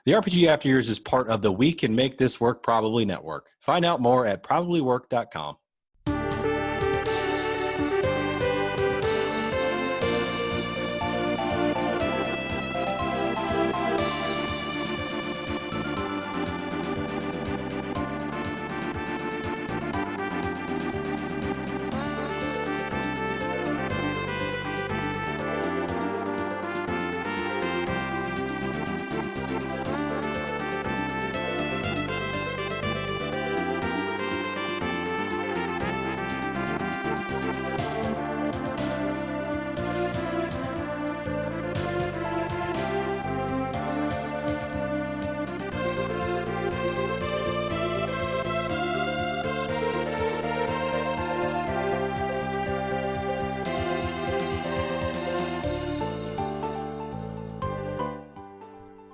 The RPG After Years is part of the We Can Make This Work Probably Network. Find out more at probablywork.com.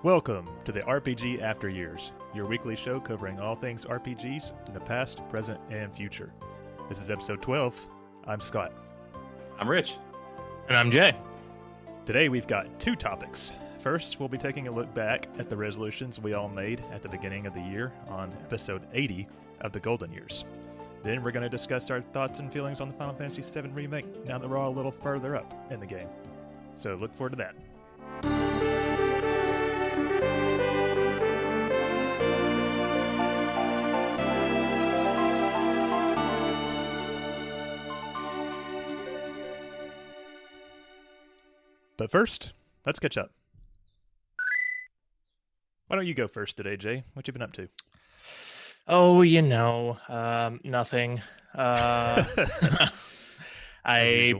Welcome to the RPG After Years, your weekly show covering all things RPGs in the past, present, and future. This is episode 12. I'm Scott. I'm Rich. And I'm Jay. Today we've got two topics. First, we'll be taking a look back at the resolutions we all made at the beginning of the year on episode 80 of the Golden Years. Then we're going to discuss our thoughts and feelings on the Final Fantasy VII Remake now that we're all a little further up in the game. So look forward to that. But first, let's catch up. Why don't you go first today, Jay? What you been up to? Oh, nothing. I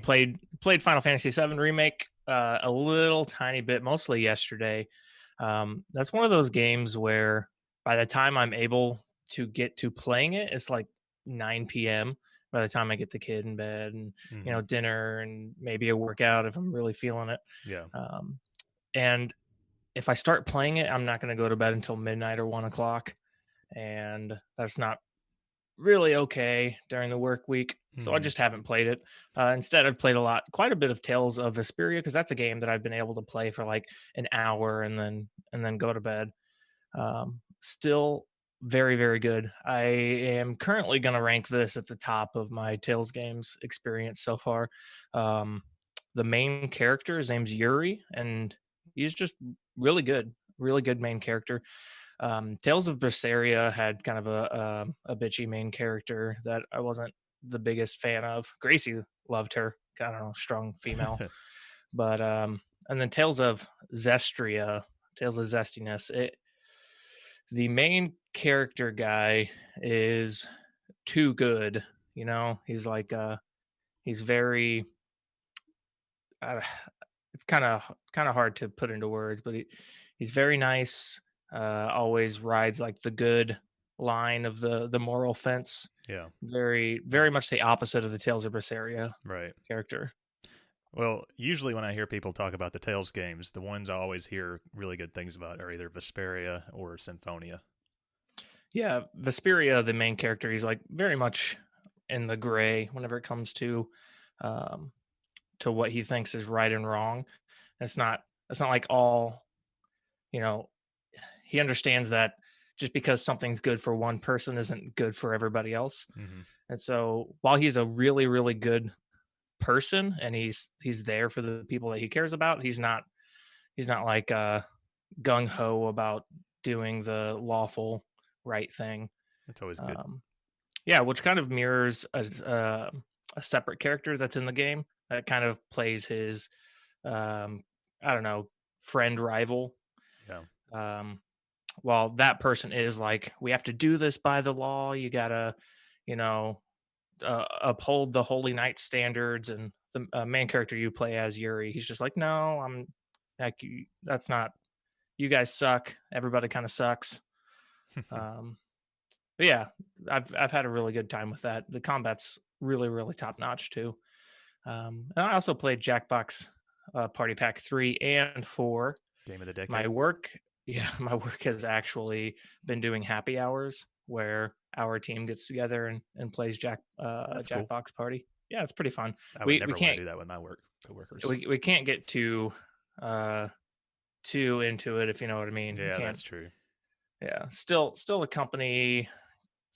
played Final Fantasy VII Remake a little tiny bit, mostly yesterday. That's one of those games where by the time I'm able to get to playing it, it's like 9 p.m. by the time I get the kid in bed and, dinner and maybe a workout if I'm really feeling it. Yeah. And if I start playing it, I'm not going to go to bed until midnight or 1 o'clock. And that's not really okay during the work week. So I just haven't played it. Instead, I've played quite a bit of Tales of Vesperia, because that's a game that I've been able to play for like an hour and then go to bed. Still very, very good. I am currently going to rank this at the top of my Tales games experience so far. The main character, his name's Yuri, and he's just really good main character. Tales of Vesperia had kind of a bitchy main character that I wasn't the biggest fan of. Gracie loved her, I don't know, strong female. But and then Tales of Zestiness, the main character guy is too good. He's like he's very it's kind of hard to put into words, but he's very nice. Always rides like the good line of the moral fence. Yeah. Very, very much the opposite of the Tales of Vesperia character. Well, usually when I hear people talk about the Tales games, the ones I always hear really good things about are either Vesperia or Symphonia. Yeah, Vesperia, the main character, he's like very much in the gray whenever it comes to what he thinks is right and wrong. It's not like all, he understands that just because something's good for one person isn't good for everybody else. Mm-hmm. And so while he's a really, really good person and he's there for the people that he cares about, he's not like gung-ho about doing the lawful right thing. That's always good. Which kind of mirrors a separate character that's in the game that kind of plays his friend rival. Yeah. While that person is like, we have to do this by the law, you gotta uphold the Holy Knight standards, and the main character you play as, Yuri, he's just like, no, I'm like, that's not, you guys suck, everybody kind of sucks. But yeah, I've had a really good time with that. The combat's really, really top notch too. And I also played Jackbox Party Pack 3 and 4. Game of the decade. My work has actually been doing happy hours where our team gets together and plays Jackbox cool. Party. Yeah, it's pretty fun. I would never want to do that with my coworkers. We can't get too too into it, if you know what I mean. You Yeah, can't. that's true. Yeah, still a company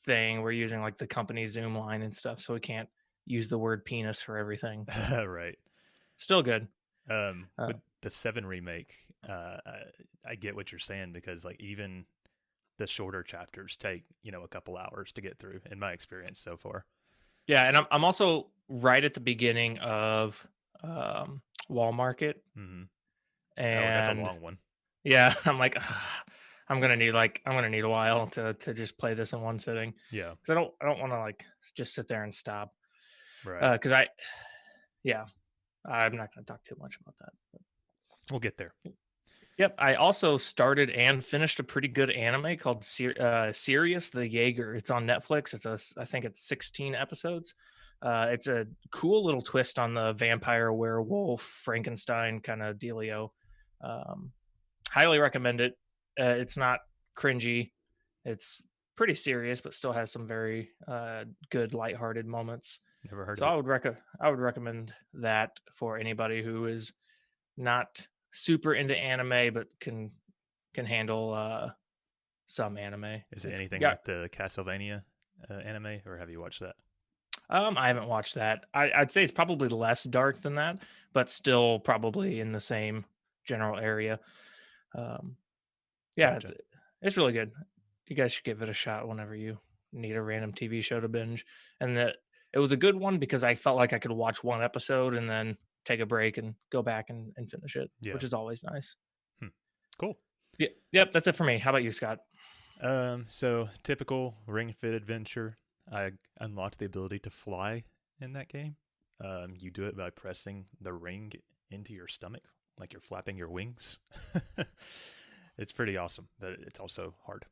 thing. We're using like the company Zoom line and stuff, so we can't use the word penis for everything. Right. Still good. With the 7 remake, I get what you're saying, because like even the shorter chapters take, a couple hours to get through in my experience so far. Yeah, and I'm also right at the beginning of Wall Market, Mm-hmm. Oh, that's a and long one. yeah, I'm like, I'm gonna need a while to just play this in one sitting. Yeah. Because I don't want to like just sit there and stop. Right. Because yeah, I'm not gonna talk too much about that. We'll get there. Yep, I also started and finished a pretty good anime called Sirius the Jaeger. It's on Netflix. I think it's 16 episodes. It's a cool little twist on the vampire, werewolf, Frankenstein kind of dealio. Highly recommend it. It's not cringy. It's pretty serious, but still has some very good lighthearted moments. Never heard So of it. I would recommend that for anybody who is not super into anime but can handle some anime. Is it It's anything got like the Castlevania anime, or have you watched that? I haven't watched that. I'd say it's probably less dark than that, but still probably in the same general area. Yeah, Gotcha. it's really good. You guys should give it a shot whenever you need a random TV show to binge. And that it was a good one because I felt like I could watch one episode and then take a break and go back and finish it, Yeah. which is always nice. Cool. Yeah, yep, that's it for me. How about you, Scott? So typical Ring Fit adventure. I unlocked the ability to fly in that game. You do it by pressing the ring into your stomach, like you're flapping your wings. It's pretty awesome, but it's also hard.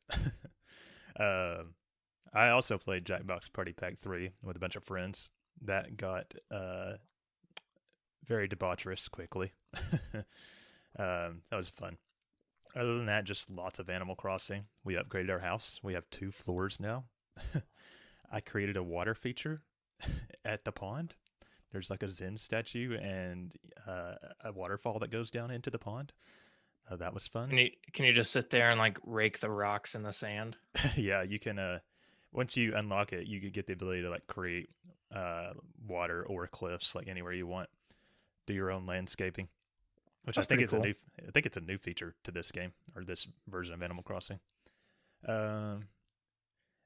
I also played Jackbox Party Pack 3 with a bunch of friends. That got very debaucherous quickly. That was fun. Other than that, just lots of Animal Crossing. We upgraded our house. We have 2 floors now. I created a water feature at the pond. There's like a Zen statue and a waterfall that goes down into the pond. That was fun. Can you just sit there and like rake the rocks in the sand? Yeah, you can. Once you unlock it, you could get the ability to like create water or cliffs like anywhere you want. Do your own landscaping, which That's I think pretty is cool. I think it's a new feature to this game, or this version of Animal Crossing. And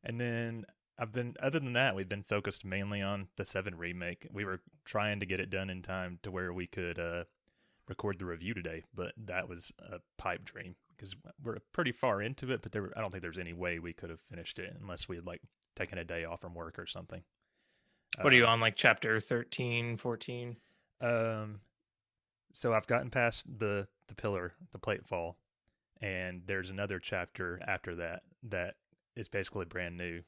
then other than that, we've been focused mainly on the 7 remake. We were trying to get it done in time to where we could record the review today, but that was a pipe dream because we're pretty far into it, but I don't think there's any way we could have finished it unless we had like taken a day off from work or something. What are you on, like chapter 13, 14? So I've gotten past the pillar, the plate fall, and there's another chapter after that is basically brand new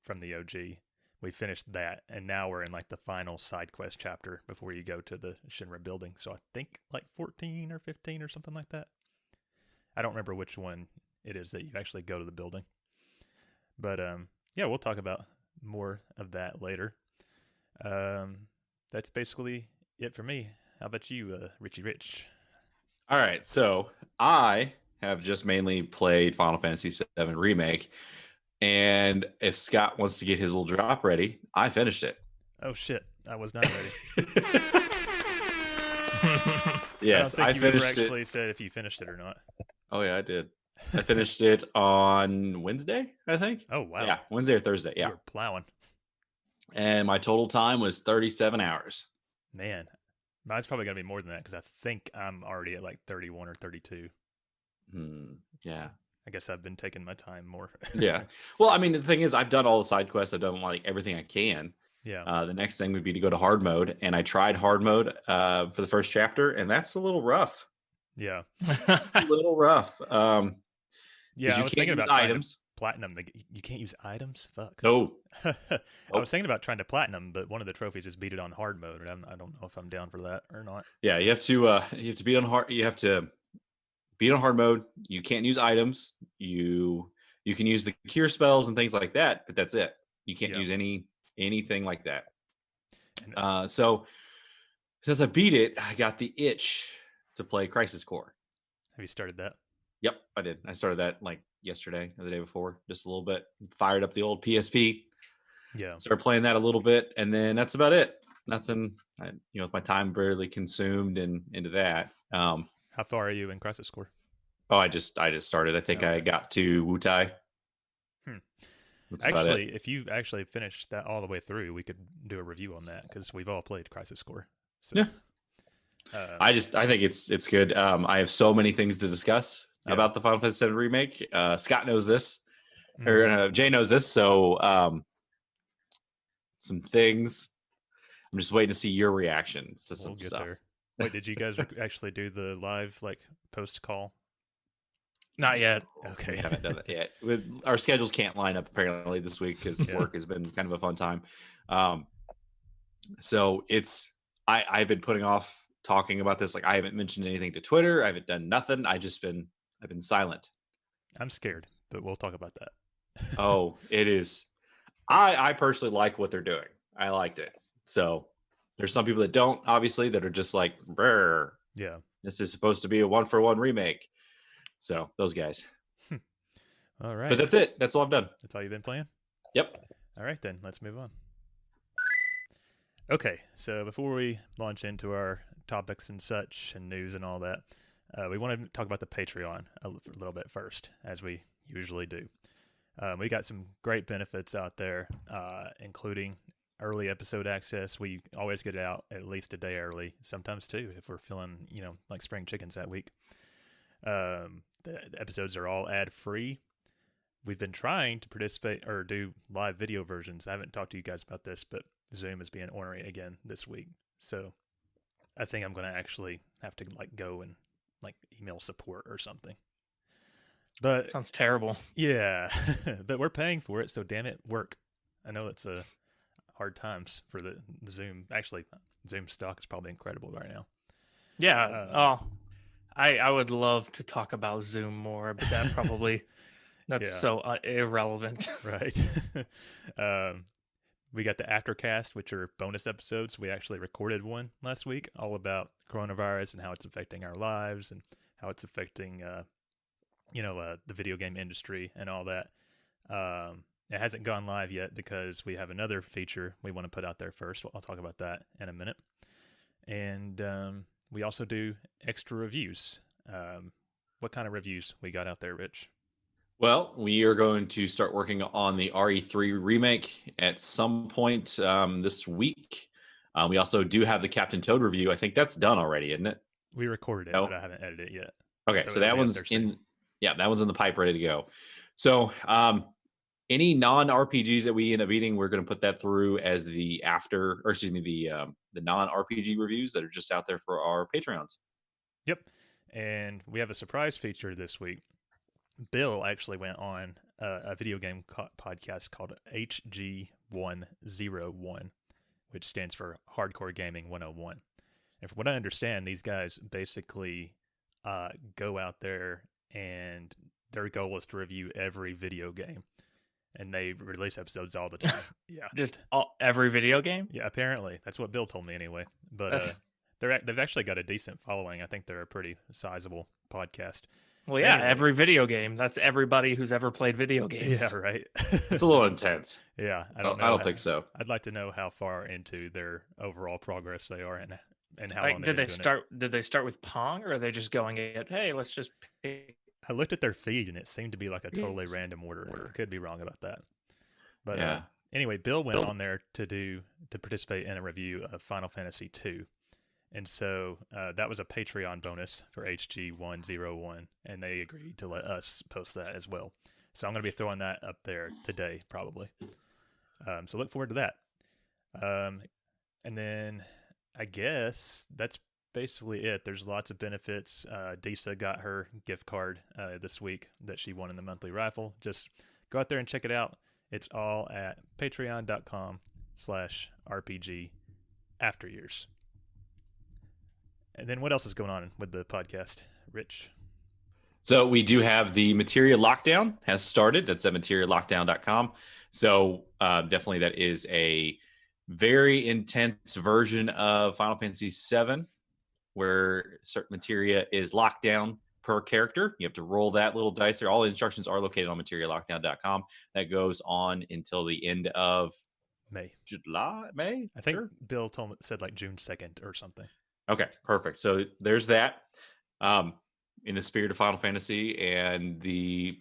from the OG. We finished that, and now we're in like the final side quest chapter before you go to the Shinra building. So I think like 14 or 15 or something like that. I don't remember which one it is that you actually go to the building. But yeah, we'll talk about more of that later. That's basically it for me. How about you, Richie Rich? All right, so I have just mainly played Final Fantasy VII Remake, and if Scott wants to get his little drop ready, I finished it. Oh shit, I was not ready. Yes, I don't think you ever finished actually it. said if you finished it or not. Oh yeah, I did. I finished it on Wednesday, I think. Oh wow. Yeah, Wednesday or Thursday. Yeah. You were plowing. And my total time was 37 hours. Man, mine's probably gonna be more than that because I think I'm already at like 31 or 32. Yeah. I guess I've been taking my time more. Yeah. Well, I mean, the thing is, I've done all the side quests. I've done like everything I can. Yeah. The next thing would be to go to hard mode, and I tried hard mode for the first chapter, and that's a little rough. Yeah. A little rough. Yeah, I was thinking about items. Platinum. You can't use items. Fuck. No. I was thinking about trying to platinum, but one of the trophies is beat it on hard mode, and I don't know if I'm down for that or not. Yeah, you have to beat on hard. You have to beat on hard mode. You can't use items. You can use the cure spells and things like that, but that's it. You can't use anything like that. So since I beat it, I got the itch to play Crisis Core. Have you started that? Yep, I did. I started that like yesterday or the day before, just a little bit. Fired up the old PSP. Yeah. Started playing that a little bit, and then that's about it. Nothing, with my time barely consumed and into that. How far are you in Crisis Core? Oh, I just started. I think I got to Wutai. That's actually, if you actually finished that all the way through, we could do a review on that because we've all played Crisis Core. So, yeah. I think it's good. I have so many things to discuss about the Final Fantasy VII Remake. Scott knows this, or Jay knows this. So, some things. I'm just waiting to see your reactions to some stuff. There. Wait, did you guys actually do the live post call? Not yet. Okay, we haven't done that yet. Our schedules can't line up apparently this week because work has been kind of a fun time. So I've been putting off talking about this. Like, I haven't mentioned anything to Twitter. I haven't done nothing. I've been silent. I'm scared, but we'll talk about that. Oh, it is. I personally like what they're doing. I liked it. So there's some people that don't, obviously, that are just like, brr. Yeah. This is supposed to be a 1-for-1 remake. So those guys. All right. But that's it. That's all I've done. That's all you've been playing? Yep. All right, then. Let's move on. Okay. So before we launch into our topics and such and news and all that, we want to talk about the Patreon a little bit first, as we usually do. We got some great benefits out there, including early episode access. We always get it out at least a day early, sometimes two, if we're feeling, like spring chickens that week. The episodes are all ad-free. We've been trying to participate or do live video versions. I haven't talked to you guys about this, but Zoom is being ornery again this week. So I think I'm going to actually have to go and email support or something. But sounds terrible. Yeah, but we're paying for it, so damn it, work. I know it's hard times for the Zoom. Actually, Zoom stock is probably incredible right now. Yeah. I would love to talk about Zoom more, but that's so irrelevant. Right. We got the Aftercast, which are bonus episodes. We actually recorded one last week all about coronavirus and how it's affecting our lives and how it's affecting, the video game industry and all that. It hasn't gone live yet because we have another feature we want to put out there first. I'll talk about that in a minute. And we also do extra reviews. What kind of reviews we got out there, Rich? Well, we are going to start working on the RE3 remake at some point this week. We also do have the Captain Toad review. I think that's done already, isn't it? We recorded it, but I haven't edited it yet. Okay, so that one's in. Yeah, that one's in the pipe, ready to go. So, any non-RPGs that we end up beating, we're going to put that through as the non-RPG reviews that are just out there for our Patreons. Yep, and we have a surprise feature this week. Bill actually went on a video game podcast called HG101, which stands for Hardcore Gaming 101. And from what I understand, these guys basically go out there and their goal is to review every video game. And they release episodes all the time. Yeah, just every video game. Yeah, apparently that's what Bill told me anyway. But they've actually got a decent following. I think they're a pretty sizable podcast. Well, yeah, anyway. Every video game. That's everybody who's ever played video games. Yeah, right. It's a little intense. Yeah, I don't think so. I'd like to know how far into their overall progress they are and how long did they start. Did they start with Pong, or are they just going at, hey, let's just pick? I looked at their feed and it seemed to be like a totally random order. I could be wrong about that. But yeah. Anyway, Bill went on there to participate in a review of Final Fantasy II. And so that was a Patreon bonus for HG101, and they agreed to let us post that as well. So I'm going to be throwing that up there today, probably. So look forward to that. And then I guess that's basically it. There's lots of benefits. Disa got her gift card this week that she won in the monthly raffle. Just go out there and check it out. It's all at patreon.com/RPG Afteryears. And then what else is going on with the podcast, Rich? So we do have the Materia Lockdown has started. That's at materialockdown.com. So definitely that is a very intense version of Final Fantasy VII, where certain materia is locked down per character. You have to roll that little dice there. All the instructions are located on materiallockdown.com. That goes on until the end of May. May? I think Bill said like June 2nd or something. Okay, perfect. So there's that. In the spirit of Final Fantasy and the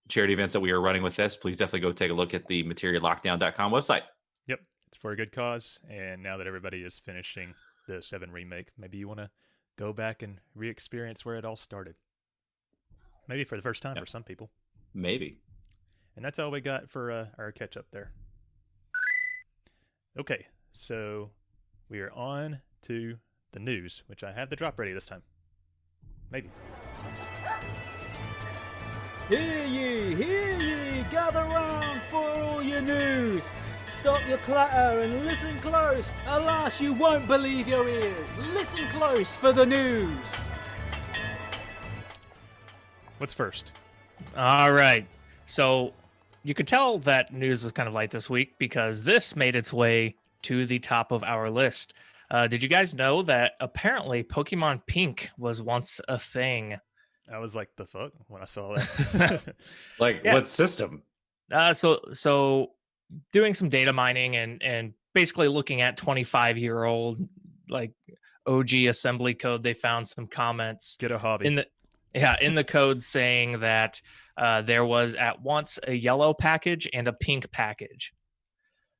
charity events that we are running with this, please definitely go take a look at the materiallockdown.com website. Yep, it's for a good cause. And now that everybody is finishing the 7 remake, maybe you want to go back and re-experience where it all started. Maybe for the first time for some people. Maybe. And that's all we got for our catch-up there. Okay, so we are on to the news, which I have the drop ready this time. Maybe. Hear ye, gather round for all your news. Stop your clatter and listen close. Alas, you won't believe your ears. Listen close for the news. What's first? All right. So you could tell that news was kind of light this week because this made its way to the top of our list. Did you guys know that apparently Pokemon Pink was once a thing? I was like, the fuck when I saw that. What system? So doing some data mining and basically looking at 25-year-old like OG assembly code, they found some comments. Get a hobby. In the code saying that there was at once a yellow package and a pink package.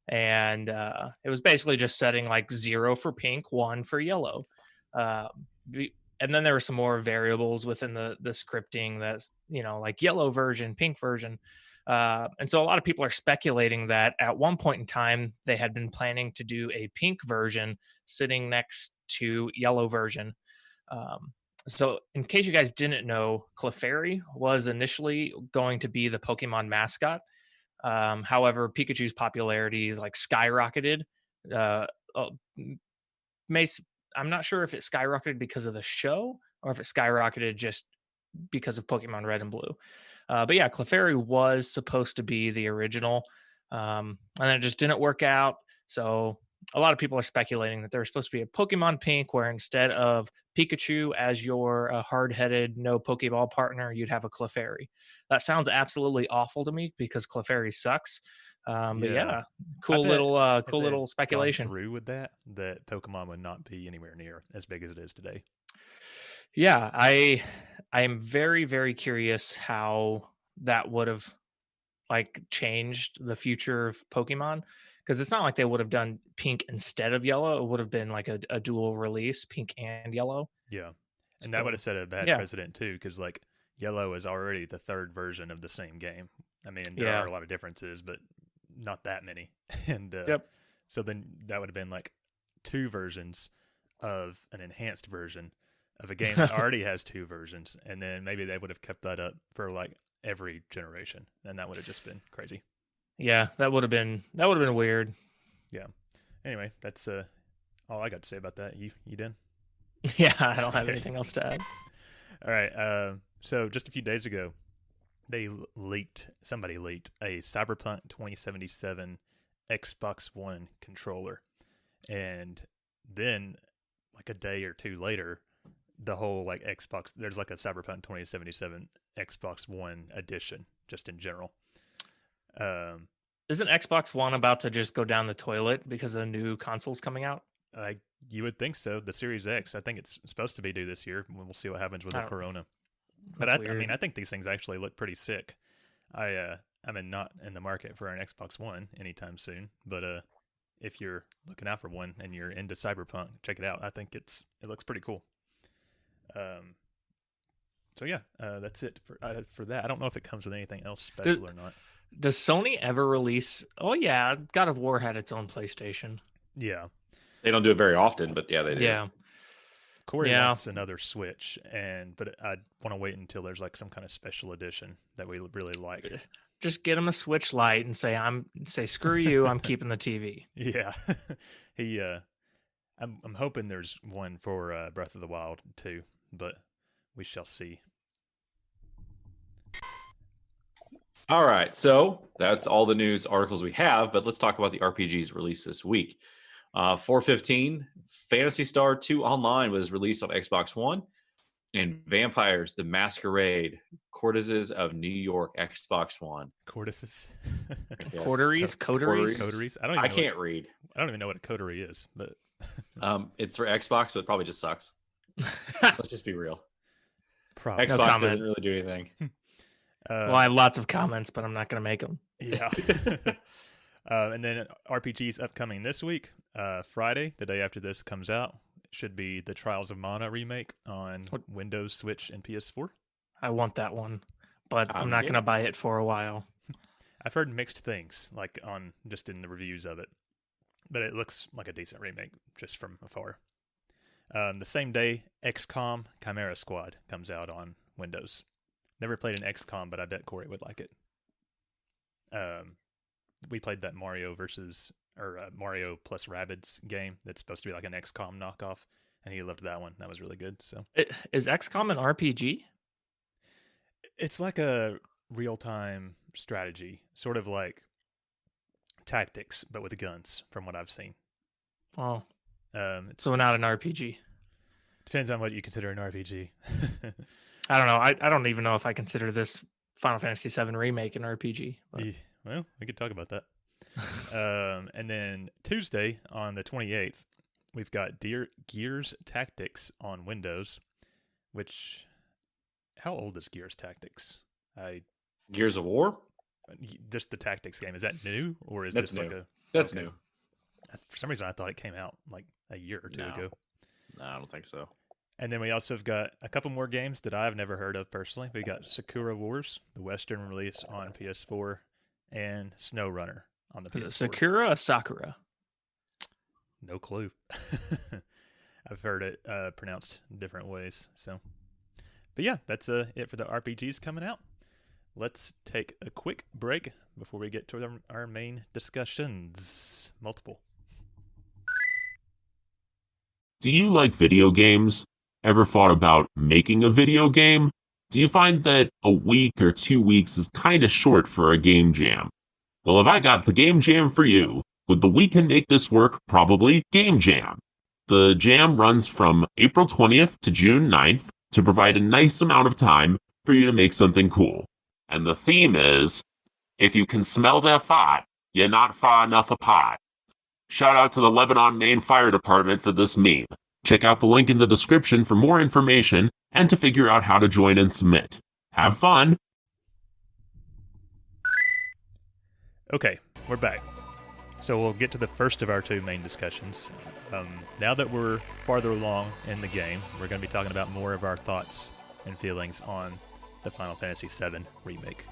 And it was basically just setting like 0 for pink, 1 for yellow. And then there were some more variables within the scripting that's, like yellow version, pink version. And so a lot of people are speculating that at one point in time, they had been planning to do a pink version sitting next to yellow version. So in case you guys didn't know, Clefairy was initially going to be the Pokemon mascot. However, Pikachu's popularity skyrocketed. I'm not sure if it skyrocketed because of the show or if it skyrocketed just because of Pokemon Red and Blue. But yeah, Clefairy was supposed to be the original, and it just didn't work out. So a lot of people are speculating that there's supposed to be a Pokemon Pink where instead of Pikachu as your hard-headed, no Pokeball partner, you'd have a Clefairy. That sounds absolutely awful to me because Clefairy sucks. But yeah, cool little speculation. Through with that Pokemon would not be anywhere near as big as it is today. Yeah, I am very, very curious how that would have changed the future of Pokemon, because it's not like they would have done pink instead of yellow. It would have been like a dual release, pink and yellow. Yeah, and that would have set a bad precedent too, because yellow is already the third version of the same game. I mean, there are a lot of differences, but not that many. And so then that would have been 2 versions of an enhanced version of a game that already has 2 versions, and then maybe they would have kept that up for every generation, and that would have just been crazy. Yeah, that would have been weird. Yeah. Anyway, that's all I got to say about that. You done? Yeah, I don't have anything else to add. All right. So just a few days ago, somebody leaked a Cyberpunk 2077 Xbox One controller, and then a day or 2 later, the whole Xbox, there's a Cyberpunk 2077 Xbox One edition just in general. Isn't Xbox One about to just go down the toilet because of the new consoles coming out? You would think so. The Series X, I think it's supposed to be due this year. We'll see what happens with the Corona. But I think these things actually look pretty sick. I'm not in the market for an Xbox One anytime soon, but if you're looking out for one and you're into Cyberpunk, check it out. I think it looks pretty cool. So yeah, that's it for that. I don't know if it comes with anything else special or not. Does Sony ever release? Oh yeah, God of War had its own PlayStation. Yeah, they don't do it very often, but yeah, they do. Yeah. Corey wants another Switch, but I want to wait until there's some kind of special edition that we really like. Just get him a Switch Lite and say screw you, I'm keeping the TV. Yeah, I'm hoping there's one for Breath of the Wild too, but we shall see. All right, so that's all the news articles we have, but let's talk about the RPGs released this week. 4/15, Phantasy Star 2 Online was released on Xbox One. And Vampires: The Masquerade, Courtesans of New York, Xbox One. Courtesies. Yes. Coteries? Coteries. I can't read. I don't even know what a coterie is, but It's for Xbox, so it probably just sucks. Let's just be real. probably. No Xbox comment. doesn't really do anything. Well, I have lots of comments, but I'm not going to make them. Yeah. And then RPGs upcoming this week. Friday, the day after this comes out, should be the Trials of Mana remake on Windows, Switch, and PS4. I want that one, but I'm not Okay. going to buy it for a while. I've heard mixed things, like on just in the reviews of it, but it looks like a decent remake just from afar. The same day, XCOM Chimera Squad comes out on Windows. Never played an XCOM, but I bet Corey would like it. We played that Mario plus Rabbids game that's supposed to be like an XCOM knockoff, and he loved that one. That was really good. So, Is XCOM an RPG? it's like a real-time strategy, sort of like tactics, but with guns, from what I've seen. Oh, It's so not an RPG. depends on what you consider an RPG. I don't know. I don't even know if I consider this Final Fantasy VII Remake an RPG. But... Well, we could talk about that. And then Tuesday on the 28th, we've got Gears Tactics on Windows, which... How old is Gears Tactics? Gears of War? Just the Tactics game. Is that new? Or is That's this new. like a... That's okay. new. For some reason, I thought it came out like a year or two ago. No, I don't think so. And then we also have got a couple more games that I've never heard of personally. We got Sakura Wars, the Western release on PS4, and SnowRunner on the PS4. Is it Sakura or Sakura? No clue. I've heard it pronounced different ways. So, but yeah, that's it for the RPGs coming out. Let's take a quick break before we get to our main discussions. Multiple. Do you like video games? Ever thought about making a video game? Do you find that a week or 2 weeks is kind of short for a game jam? Well, have I got the game jam for you with the We Can Make This Work Probably Game Jam. The jam runs from April 20th to June 9th to provide a nice amount of time for you to make something cool. And the theme is, if you can smell that fart, you're not far enough apart. Shout out to the Lebanon, Maine Fire Department for this meme. Check out the link in the description for more information and to figure out how to join and submit. Have fun! Okay, we're back. So we'll get to the first of our two main discussions. Now that we're farther along in the game, we're going to be talking about more of our thoughts and feelings on the Final Fantasy VII Remake.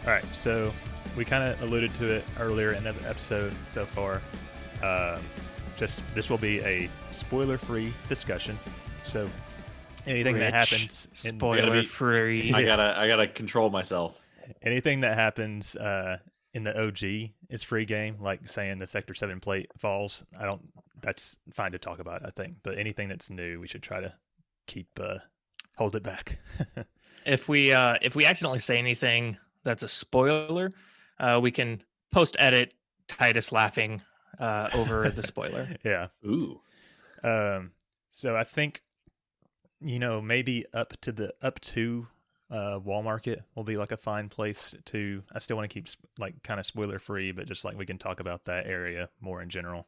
All right, so we kind of alluded to it earlier in the episode so far. This will be a spoiler-free discussion. So anything that happens, spoiler-free. I gotta control myself. Anything that happens in the OG is free game. Like saying the Sector 7 plate falls, that's fine to talk about, I think. But anything that's new, we should try to hold it back. If we accidentally say anything that's a spoiler, we can post-edit Titus laughing over the spoiler. Yeah. Ooh. So I think, maybe up to Wall Market will be like a fine place to. I still want to keep like kind of spoiler free, but just like we can talk about that area more in general.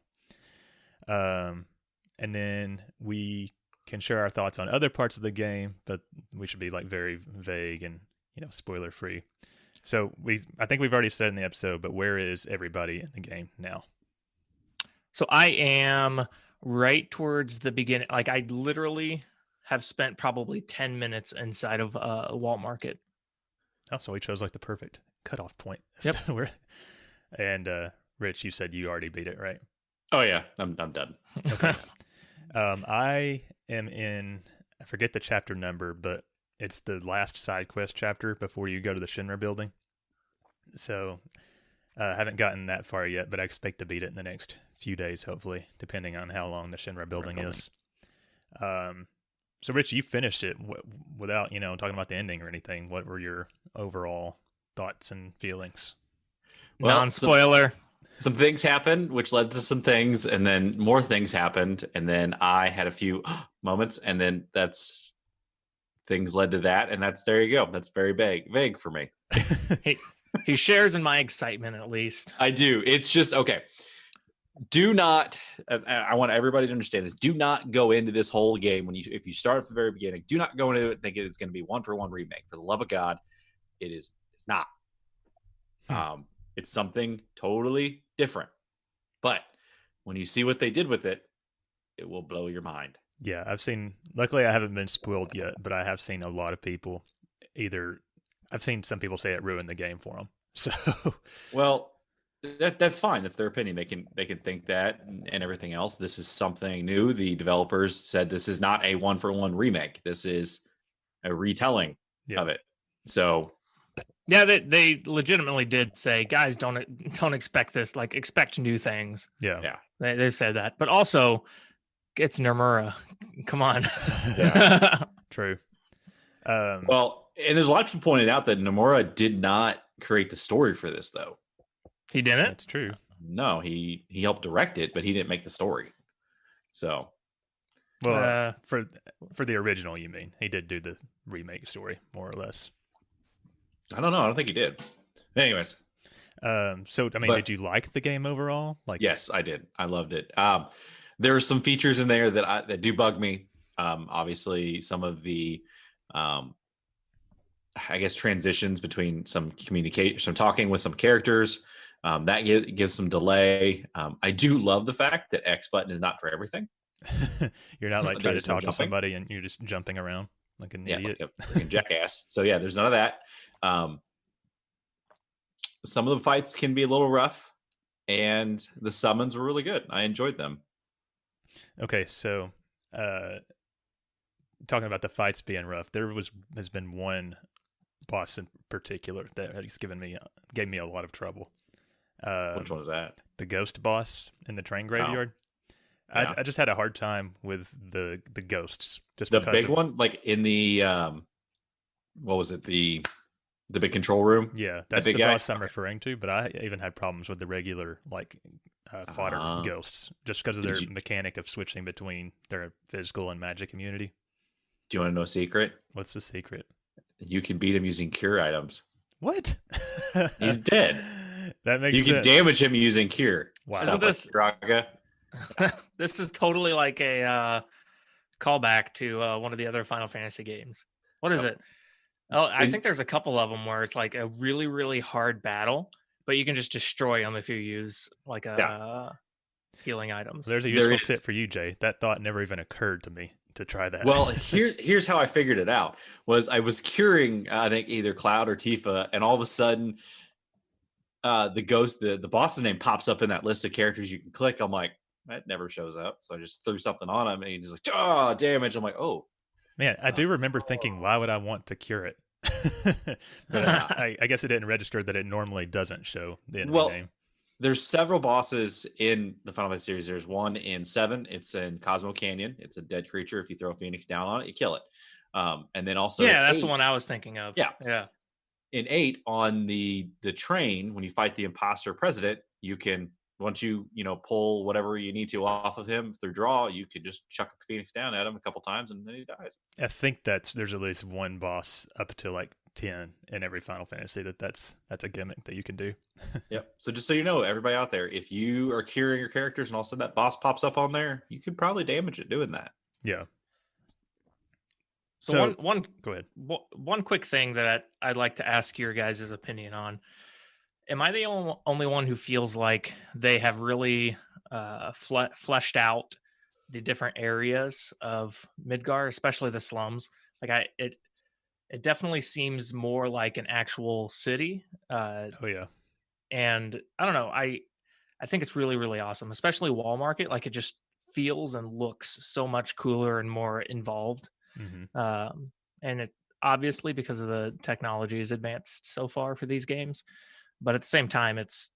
And then we can share our thoughts on other parts of the game, but we should be like very vague and spoiler free. So I think we've already said in the episode, but where is everybody in the game now? So I am right towards the beginning. Like I literally have spent probably 10 minutes inside of Walt Market. Oh, so we chose like the perfect cutoff point. Yep. And Rich, you said you already beat it, right? Oh yeah, I'm done. Okay. I am in, I forget the chapter number, but it's the last side quest chapter before you go to the Shinra building. So I haven't gotten that far yet, but I expect to beat it in the next few days, hopefully, depending on how long the Shinra building is. So Rich, you finished it without, talking about the ending or anything. What were your overall thoughts and feelings? Well, Non-spoiler. Some things happened, which led to some things, and then more things happened, and then I had a few moments, and then things led to that, and there you go. That's very vague for me. He shares in my excitement, at least. I do. It's just okay. Do not. I want everybody to understand this. Do not go into this whole game if you start at the very beginning. Do not go into it thinking it's going to be 1-for-1 remake. For the love of God, it is. It's not. It's something totally different. But when you see what they did with it, it will blow your mind. Yeah, luckily I haven't been spoiled yet, but I have seen a lot of people I've seen some people say it ruined the game for them. So, well, that's fine. That's their opinion. They can think that and everything else. This is something new. The developers said this is not a 1-for-1 remake. This is a retelling of it. So, yeah, they legitimately did say, guys, don't expect this. Like, expect new things. Yeah. They said that, but also it's Nomura. Come on. Yeah. True. Well, and there's a lot of people pointed out that Nomura did not create the story for this, though. He didn't? That's true. No, he helped direct it, but he didn't make the story. So, well, for the original, you mean? He did do the remake story, more or less. I don't know. I don't think he did. Anyways. So, I mean, did you like the game overall? Yes, I did. I loved it. There are some features in there that do bug me. Obviously, some of the, I guess, transitions between some talking with some characters. That gives some delay. I do love the fact that X button is not for everything. You're not like trying to talk to somebody and you're just jumping around like an idiot. Like a freaking jackass. So yeah, there's none of that. Some of the fights can be a little rough, and the summons were really good. I enjoyed them. Okay, so talking about the fights being rough, has been one boss in particular that has gave me a lot of trouble. Which one was that? The ghost boss in the train graveyard. Oh. Yeah. I just had a hard time with the ghosts. Just the big one, like in the what was it? The big control room. Yeah, that's the boss I'm referring to. But I even had problems with the regular fodder ghosts, just because of their mechanic of switching between their physical and magic immunity. Do you want to know a secret? What's the secret? You can beat him using cure items. What? He's dead. That makes sense. You can damage him using cure. Wow. This is totally like a callback to one of the other Final Fantasy games. What is it? Oh, I think there's a couple of them where it's like a really, really hard battle, but you can just destroy them if you use healing items. There's a useful tip for you, Jay. That thought never even occurred to me to try that. Well, here's how I figured it out. I was curing, I think, either Cloud or Tifa, and all of a sudden the boss's name pops up in that list of characters you can click. I'm like, that never shows up. So I just threw something on him, and he's like, damage. I'm like, oh. Man, I do remember thinking, why would I want to cure it? But I guess it didn't register that it normally doesn't show the enemy name. There's several bosses in the Final Fantasy series. There's one in 7. It's in Cosmo Canyon. It's a dead creature. If you throw a phoenix down on it, you kill it. And then also, that's the one I was thinking of. Yeah. In 8, on the train, when you fight the imposter president, you can, once you pull whatever you need to off of him through draw, you could just chuck a phoenix down at him a couple times and then he dies. I think there's at least one boss up to like 10 in every Final Fantasy that's a gimmick that you can do. Yep. So just so you know, everybody out there, if you are curing your characters and all of a sudden that boss pops up on there, you could probably damage it doing that. Yeah. So one go ahead. One quick thing that I'd like to ask your guys' opinion on. Am I the only one who feels like they have really fleshed out the different areas of Midgar, especially the slums. Like it definitely seems more like an actual city. Oh yeah. And I don't know, I think it's really really awesome, especially Wall Market. Like it just feels and looks so much cooler and more involved. Hmm. And it obviously because of the technology is advanced so far for these games, but at the same time, it's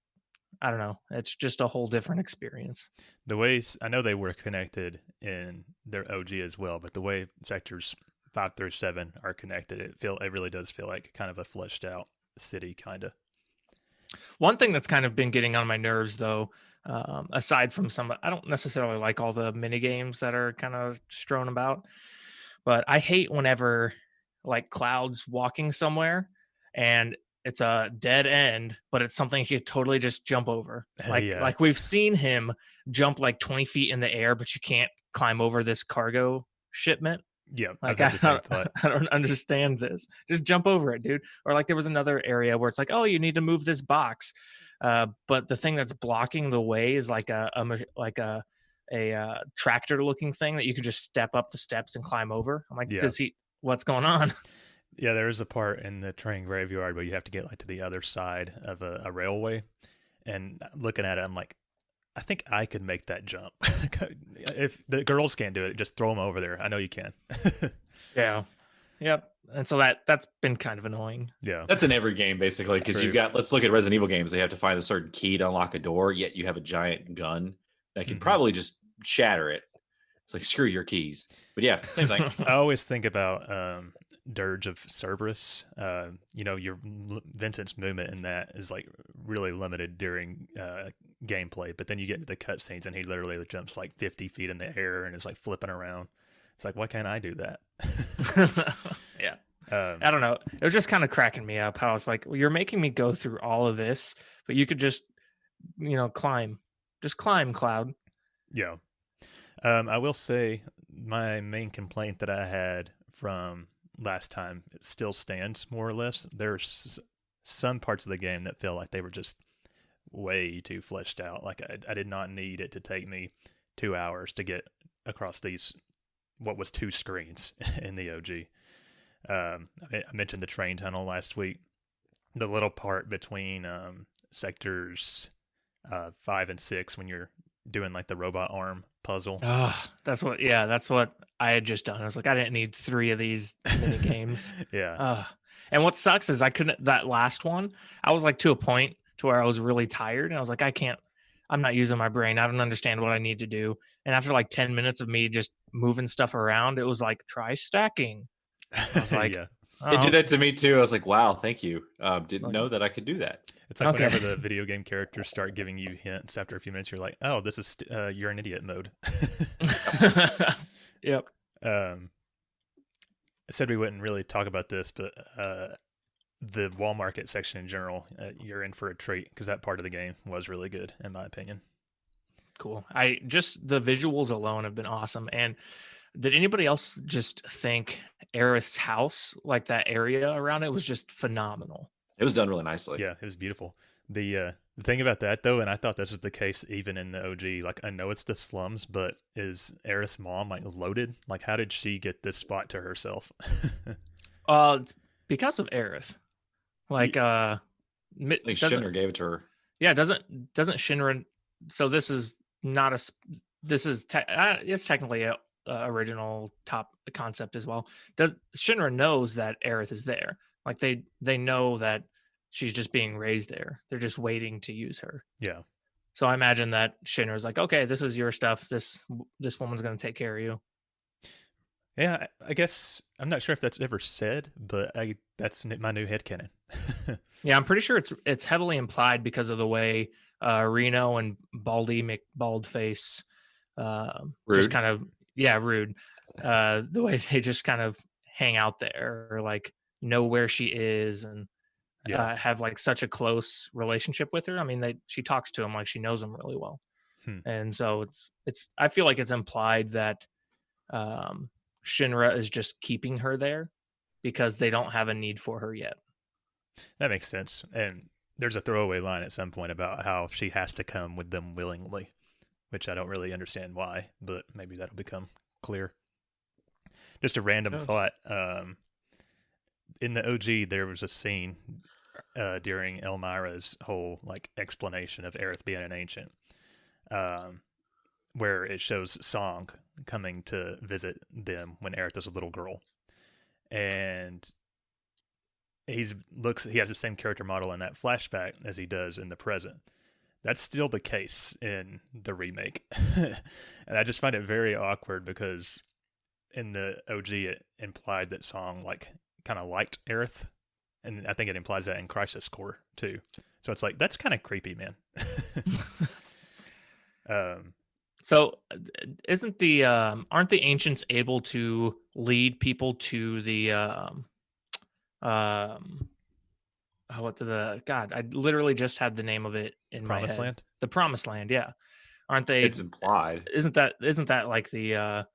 I don't know, it's just a whole different experience. The way I know they were connected in their OG as well, but the way sectors 5 through 7 are connected, it really does feel like kind of a fleshed out city, kind of. One thing that's kind of been getting on my nerves, though, aside from some, I don't necessarily like all the mini games that are kind of strewn about, but I hate whenever like Cloud's walking somewhere and it's a dead end, but it's something he could totally just jump over. Yeah. Like we've seen him jump like 20 feet in the air, but you can't climb over this cargo shipment. Yeah, Like I've had the same thought. I don't understand this. Just jump over it, dude. Or like there was another area where it's like, oh, you need to move this box, but the thing that's blocking the way is like a tractor looking thing that you could just step up the steps and climb over. I'm like, Yeah. does he? What's going on? Yeah, there is a part in the train graveyard where you have to get like to the other side of a railway, and looking at it, I'm like, I think I could make that jump. If the girls can't do it, just throw them over there. I know you can. Yeah. Yep. And so that's been kind of annoying. Yeah. That's in every game basically, because you've got, let's look at Resident Evil games. They have to find a certain key to unlock a door, yet you have a giant gun that can probably just shatter it. It's like, screw your keys. But yeah, same thing. I always think about Dirge of Cerberus. Your Vincent's movement in that is like really limited during gameplay, but then you get into the cutscenes and he literally jumps like 50 feet in the air and is like flipping around. It's like, why can't I do that? Yeah. I don't know. It was just kind of cracking me up how it's like, well, you're making me go through all of this, but you could just, climb. Just climb, Cloud. Yeah. I will say my main complaint that I had from last time still stands more or less. There's some parts of the game that feel like they were just way too fleshed out. Like I did not need it to take me 2 hours to get across what was 2 screens in the OG. I mentioned the train tunnel last week. The little part between sectors 5 and 6 when you're doing like the robot arm puzzle. That's what I had just done. I was like, I didn't need 3 of these mini games. Yeah. And what sucks is that last one, I was like to a point to where I was really tired and I was like, I'm not using my brain. I don't understand what I need to do. And after like 10 minutes of me just moving stuff around, it was like, try stacking. I was like, yeah. It did that to me too. I was like, wow, thank you. Didn't know that I could do that. It's like whenever the video game characters start giving you hints after a few minutes, you're like, oh, this is you're an idiot mode. Yep. I said we wouldn't really talk about this, but the Wall Market section in general, you're in for a treat because that part of the game was really good, in my opinion. Cool. The visuals alone have been awesome. And did anybody else just think Aerith's house, like that area around it, was just phenomenal? It was done really nicely. Yeah, it was beautiful. The thing about that though, and I thought this was the case even in the OG, like I know it's the slums, but is Aerith's mom like loaded? Like how did she get this spot to herself? Because of Aerith. Like I think Shinra gave it to her. Yeah, doesn't Shinra, so this is not it's technically a original top concept as well. Shinra knows that Aerith is there. Like they know that she's just being raised there. They're just waiting to use her. Yeah. So I imagine that Shinra's like, okay, this is your stuff. This woman's going to take care of you. Yeah, I guess I'm not sure if that's ever said, but that's my new headcanon. Yeah, I'm pretty sure it's heavily implied because of the way Reno and Baldy McBaldface just kind of rude. The way they just kind of hang out there or like know where she is and have like such a close relationship with her. I mean, she talks to him like she knows him really well, and so it's. I feel like it's implied that Shinra is just keeping her there because they don't have a need for her yet. That makes sense. And there's a throwaway line at some point about how she has to come with them willingly. which I don't really understand why, but maybe that'll become clear. Just a random thought. In the OG, there was a scene during Elmira's whole like explanation of Aerith being an ancient, where it shows Song coming to visit them when Aerith was a little girl, and he has the same character model in that flashback as he does in the present. That's still the case in the remake, and I just find it very awkward because in the OG it implied that Song like kind of liked Aerith, and I think it implies that in Crisis Core too. So it's like that's kind of creepy, man. So isn't the aren't the ancients able to lead people to the I literally just had the name of it in Promised my head. Land? The Promised Land, yeah. Aren't they? It's implied. Isn't that like the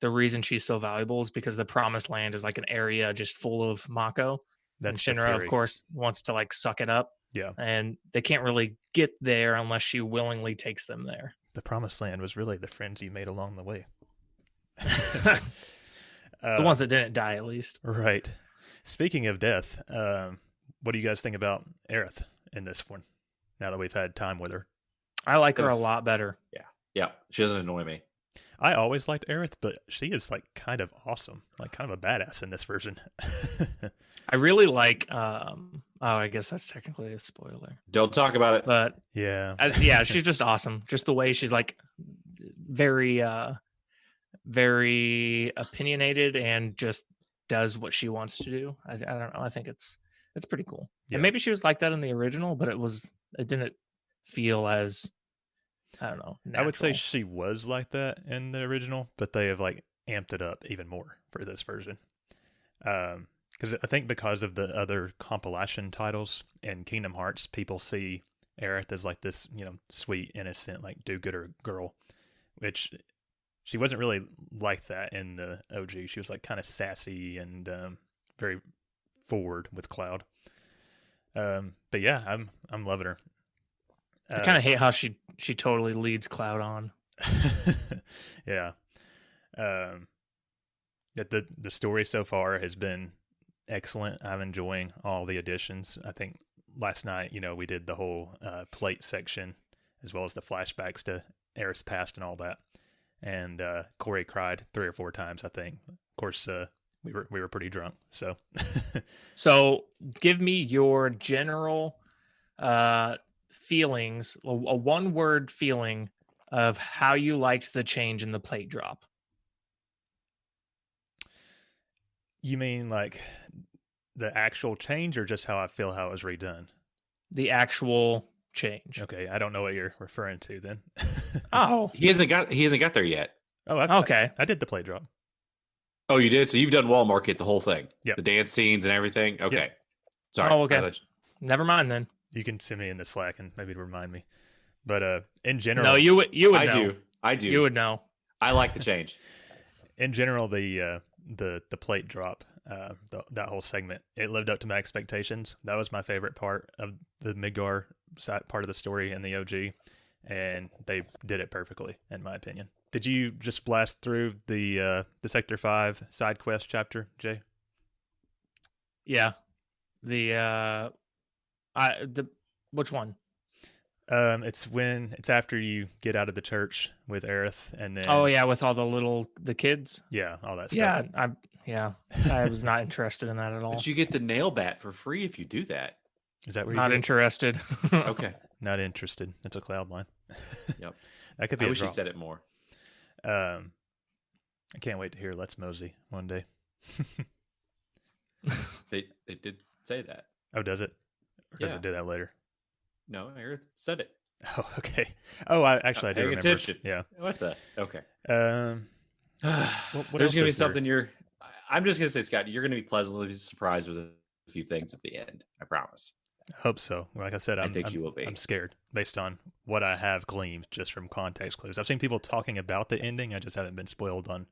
reason she's so valuable is because the Promised Land is like an area just full of Mako. That's and Shinra, of course, wants to like suck it up. Yeah. And they can't really get there unless she willingly takes them there. The Promised Land was really the friends you made along the way. The ones that didn't die, at least. Right. Speaking of death, what do you guys think about Aerith in this one, now that we've had time with her? I like her a lot better. Yeah. She doesn't annoy me. I always liked Aerith, but she is like kind of awesome, like kind of a badass in this version. I really like. I guess that's technically a spoiler. Don't talk about it. But yeah, she's just awesome. Just the way she's like very, very opinionated and just does what she wants to do. I don't know. I think it's pretty cool. Yeah. And maybe she was like that in the original, but it didn't feel as, I don't know, natural. I would say she was like that in the original, but they have like amped it up even more for this version. Because I think because of the other compilation titles in Kingdom Hearts, people see Aerith as like this, sweet, innocent, like do-gooder girl, which she wasn't really like that in the OG. She was like kind of sassy and very forward with Cloud. But yeah, I'm loving her. I kind of hate how she totally leads Cloud on. Yeah. The story so far has been excellent. I'm enjoying all the additions. I think last night, we did the whole plate section as well as the flashbacks to Aerith's past and all that. And Corey cried 3 or 4 times, I think. Of course, we were pretty drunk, so. So give me your general feelings, a one-word feeling of how you liked the change in the plate drop. You mean like the actual change, or just how I feel how it was redone? The actual change. Okay, I don't know what you're referring to then. Oh, He hasn't got there yet. Oh, okay. I did the plate drop. Oh, you did? So you've done wall market the whole thing? Yep. The dance scenes and everything? Okay. Yep. Sorry. Oh, okay. Never mind then. You can send me in the Slack and maybe remind me. But in general, No, you would know. I do. You would know. I like the change. In general, the plate drop, that whole segment, it lived up to my expectations. That was my favorite part of the Midgar side part of the story in the OG, and they did it perfectly, in my opinion. Did you just blast through the Sector 5 side quest chapter, Jay? Yeah. Which one? It's after you get out of the church with Aerith, and then with all the kids. Yeah, all that stuff. I was not interested in that at all. But you get the nail bat for free if you do that. Is that where not you interested? Okay. Not interested. That's a Cloud line. Yep. That could be. I wish you said it more. I can't wait to hear Let's Mosey one day. They did say that. Oh, does it? Or does Yeah. it do that later? No, I heard said it. Oh, okay. Oh, I do Paying remember. attention. Yeah. What the? Okay. What There's else gonna be is there? something I'm just gonna say, Scott, you're gonna be pleasantly surprised with a few things at the end. I promise. Hope so. Like I said, I think you will be. I'm scared based on what I have gleaned just from context clues. I've seen people talking about the ending. I just haven't been spoiled on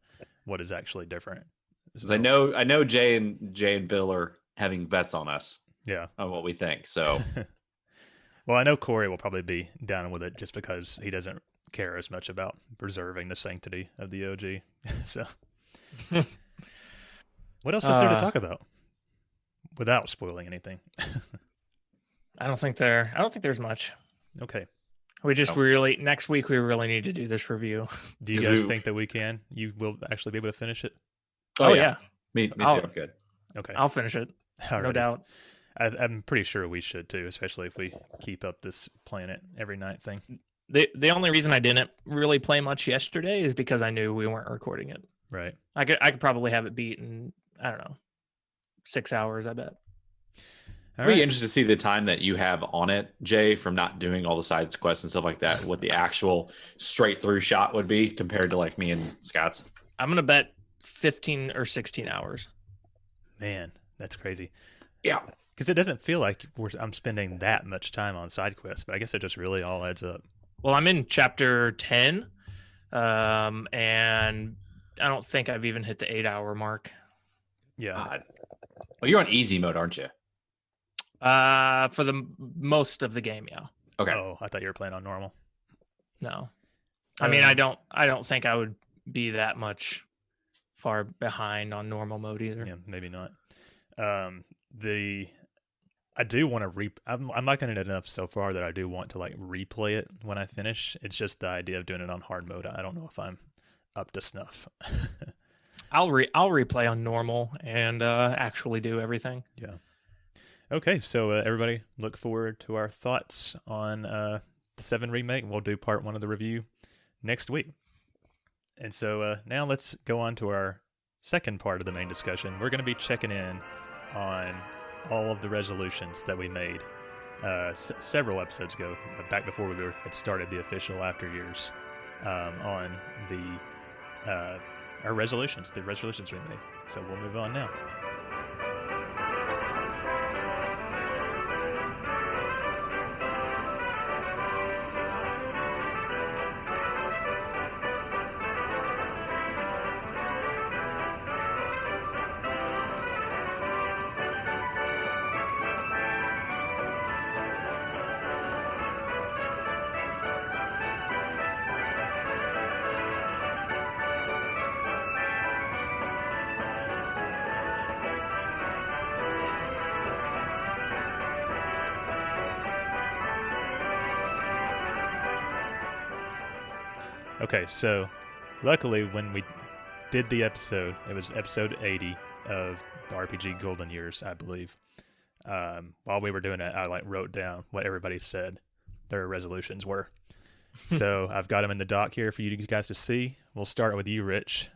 what is actually different. 'Cause I know Jay and Bill are having bets on us. Yeah. On what we think. So Well, I know Corey will probably be down with it just because he doesn't care as much about preserving the sanctity of the OG. So, what else is there to talk about without spoiling anything? I don't think there's much. Okay. Next week we really need to do this review. Do you guys think that we can? You will actually be able to finish it? Oh yeah. Me too. I'm good. Okay. I'll finish it. No doubt. I'm pretty sure we should too, especially if we keep up this planet every night thing. The only reason I didn't really play much yesterday is because I knew we weren't recording it. Right. I could probably have it beat in, I don't know, 6 hours, I bet. I'd be interested to see the time that you have on it, Jay, from not doing all the side quests and stuff like that, what the actual straight through shot would be compared to like me and Scott's. I'm going to bet 15 or 16 hours. Man, that's crazy. Yeah. Because it doesn't feel like I'm spending that much time on side quests, but I guess it just really all adds up. Well, I'm in chapter 10, and I don't think I've even hit the 8-hour mark. Yeah. Well, you're on easy mode, aren't you? For the most of the game, yeah. Okay. Oh, I thought you were playing on normal. No. I mean, I don't think I would be that much far behind on normal mode either. Yeah, maybe not. I do want to I'm liking it enough so far that I do want to like replay it when I finish. It's just the idea of doing it on hard mode. I don't know if I'm up to snuff. I'll replay on normal and actually do everything. Yeah. Okay, so everybody look forward to our thoughts on the 7 Remake. We'll do part 1 of the review next week. And so now let's go on to our second part of the main discussion. We're going to be checking in on all of the resolutions that we made several episodes ago, back before we had started the official After Years, on our resolutions, the resolutions we made. So we'll move on now. Okay, so luckily when we did the episode, it was episode 80 of the RPG Golden Years, I believe. While we were doing it, I wrote down what everybody said their resolutions were. So I've got them in the doc here for you guys to see. We'll start with you, Rich.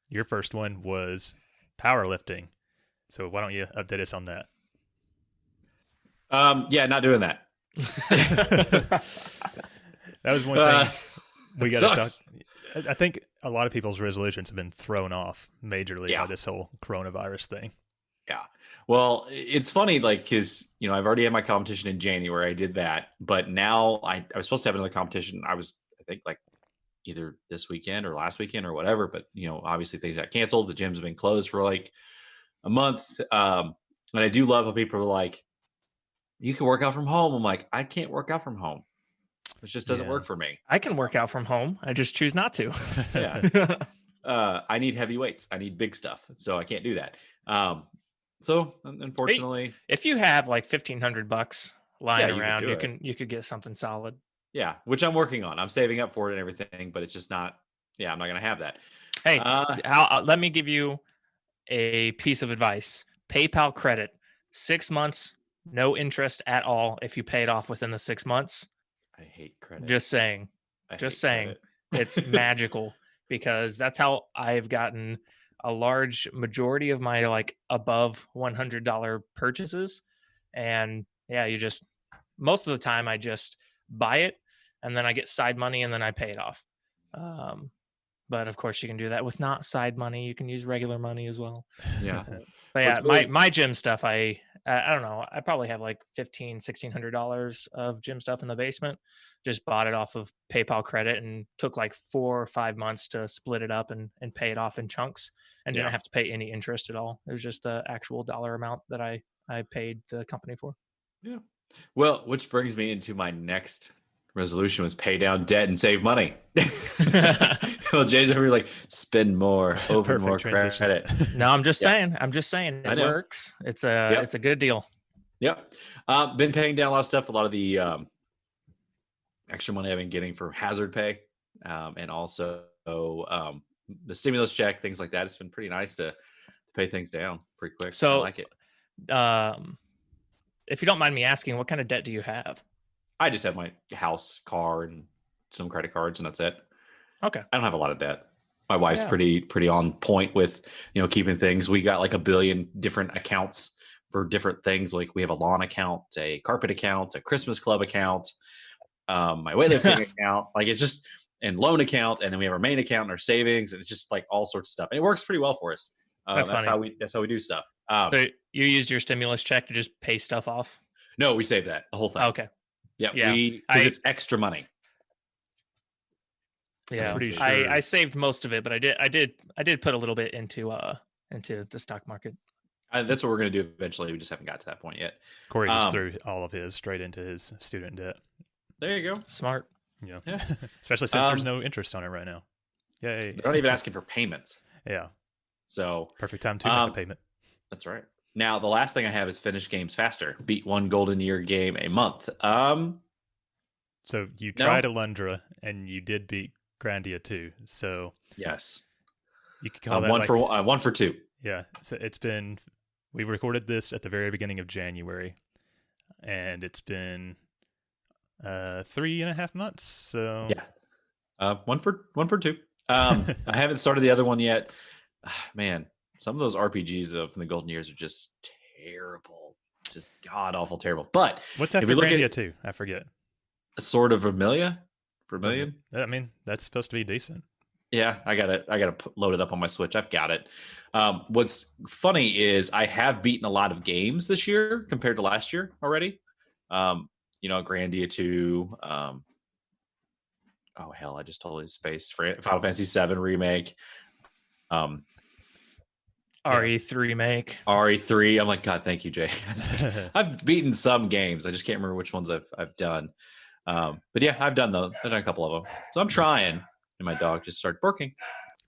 Your first one was powerlifting. So why don't you update us on that? Yeah, not doing that. That was one thing. We got to talk. I think a lot of people's resolutions have been thrown off majorly by this whole coronavirus thing. Yeah. Well, it's funny, because, I've already had my competition in January. I did that. But now I was supposed to have another competition. I think, either this weekend or last weekend or whatever. But, obviously things got canceled. The gyms have been closed for a month. And I do love how people are like, you can work out from home. I'm like, I can't work out from home. It just doesn't work for me. I can work out from home. I just choose not to. Yeah. I need heavy weights. I need big stuff. So I can't do that. So unfortunately, if you have $1,500 lying around, you could get something solid. Yeah. Which I'm working on. I'm saving up for it and everything, but it's just not, I'm not going to have that. Hey, let me give you a piece of advice. PayPal credit, 6 months, no interest at all. If you pay it off within the 6 months. I hate credit. Just saying. It's magical, because that's how I've gotten a large majority of my above $100 purchases. And yeah, most of the time I just buy it and then I get side money and then I pay it off. But of course you can do that with not side money. You can use regular money as well. Yeah. But yeah, my gym stuff, I don't know. I probably have $1,600 of gym stuff in the basement. Just bought it off of PayPal credit and took 4 or 5 months to split it up and pay it off in chunks, and didn't have to pay any interest at all. It was just the actual dollar amount that I paid the company for. Yeah. Well, which brings me into my next resolution was pay down debt and save money. Well, Jay's over here like spend more, over more credit. No, I'm just saying. It works. It's a good deal. Yep. Been paying down a lot of stuff. A lot of the extra money I've been getting for hazard pay, and also the stimulus check, things like that. It's been pretty nice to pay things down pretty quick. So I like it. If you don't mind me asking, what kind of debt do you have? I just have my house, car, and some credit cards, and that's it. Okay. I don't have a lot of debt. My wife's pretty on point with, keeping things. We got like 1 billion different accounts for different things. Like we have a lawn account, a carpet account, a Christmas club account, my weightlifting account, like it's just, and loan account. And then we have our main account and our savings. And it's just like all sorts of stuff. And it works pretty well for us. That's how we do stuff. So you used your stimulus check to just pay stuff off? No, we saved that the whole thing. Okay. Yeah. Because it's extra money. Yeah. Sure. I saved most of it, but I did put a little bit into the stock market. That's what we're going to do eventually. We just haven't got to that point yet. Corey just threw all of his straight into his student debt. There you go. Smart. Yeah. Especially since there's no interest on it right now. Yay. They're not even asking for payments. Yeah. So perfect time to make a payment. That's right. Now, the last thing I have is finish games faster. Beat one Golden Year game a month. So you tried Alundra and you did beat Grandia too. So yes, you could call that one for two. Yeah. So we recorded this at the very beginning of January, and it's been 3.5 months. So yeah, one for two. I haven't started the other one yet. Man, some of those RPGs from the Golden Years are just terrible, just god awful terrible. But what's after Grandia 2? I forget. A Sword of Vermilion. Vermilion. I mean, that's supposed to be decent. Yeah, I got it. I got to load it up on my Switch. I've got it. What's funny is I have beaten a lot of games this year compared to last year already. Grandia 2. Oh hell, I just totally spaced. Final Fantasy VII Remake. RE3 Remake. RE3. I'm like, God, thank you, Jay. I've beaten some games. I just can't remember which ones I've done. But yeah, I've done those. I've done a couple of them. So I'm trying. And my dog just started barking.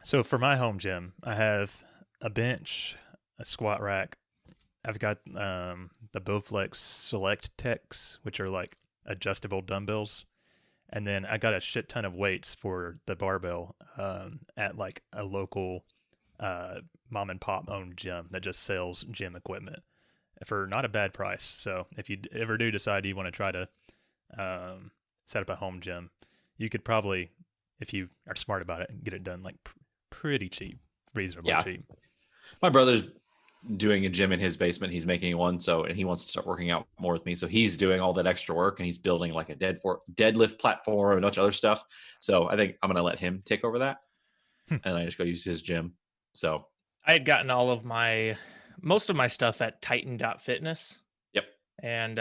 So for my home gym, I have a bench, a squat rack. I've got the Bowflex Select Techs, which are like adjustable dumbbells. And then I got a shit ton of weights for the barbell at like a local mom and pop owned gym that just sells gym equipment for not a bad price. So if you ever do decide you want to try to set up a home gym, you could probably, if you are smart about it, get it done like pretty cheap, reasonably cheap. My brother's doing a gym in his basement. He's making one, and he wants to start working out more with me. So he's doing all that extra work, and he's building like a deadlift platform and a bunch of other stuff. So I think I'm going to let him take over that, and I just go use his gym. So I had gotten most of my stuff at Titan.fitness. Yep. And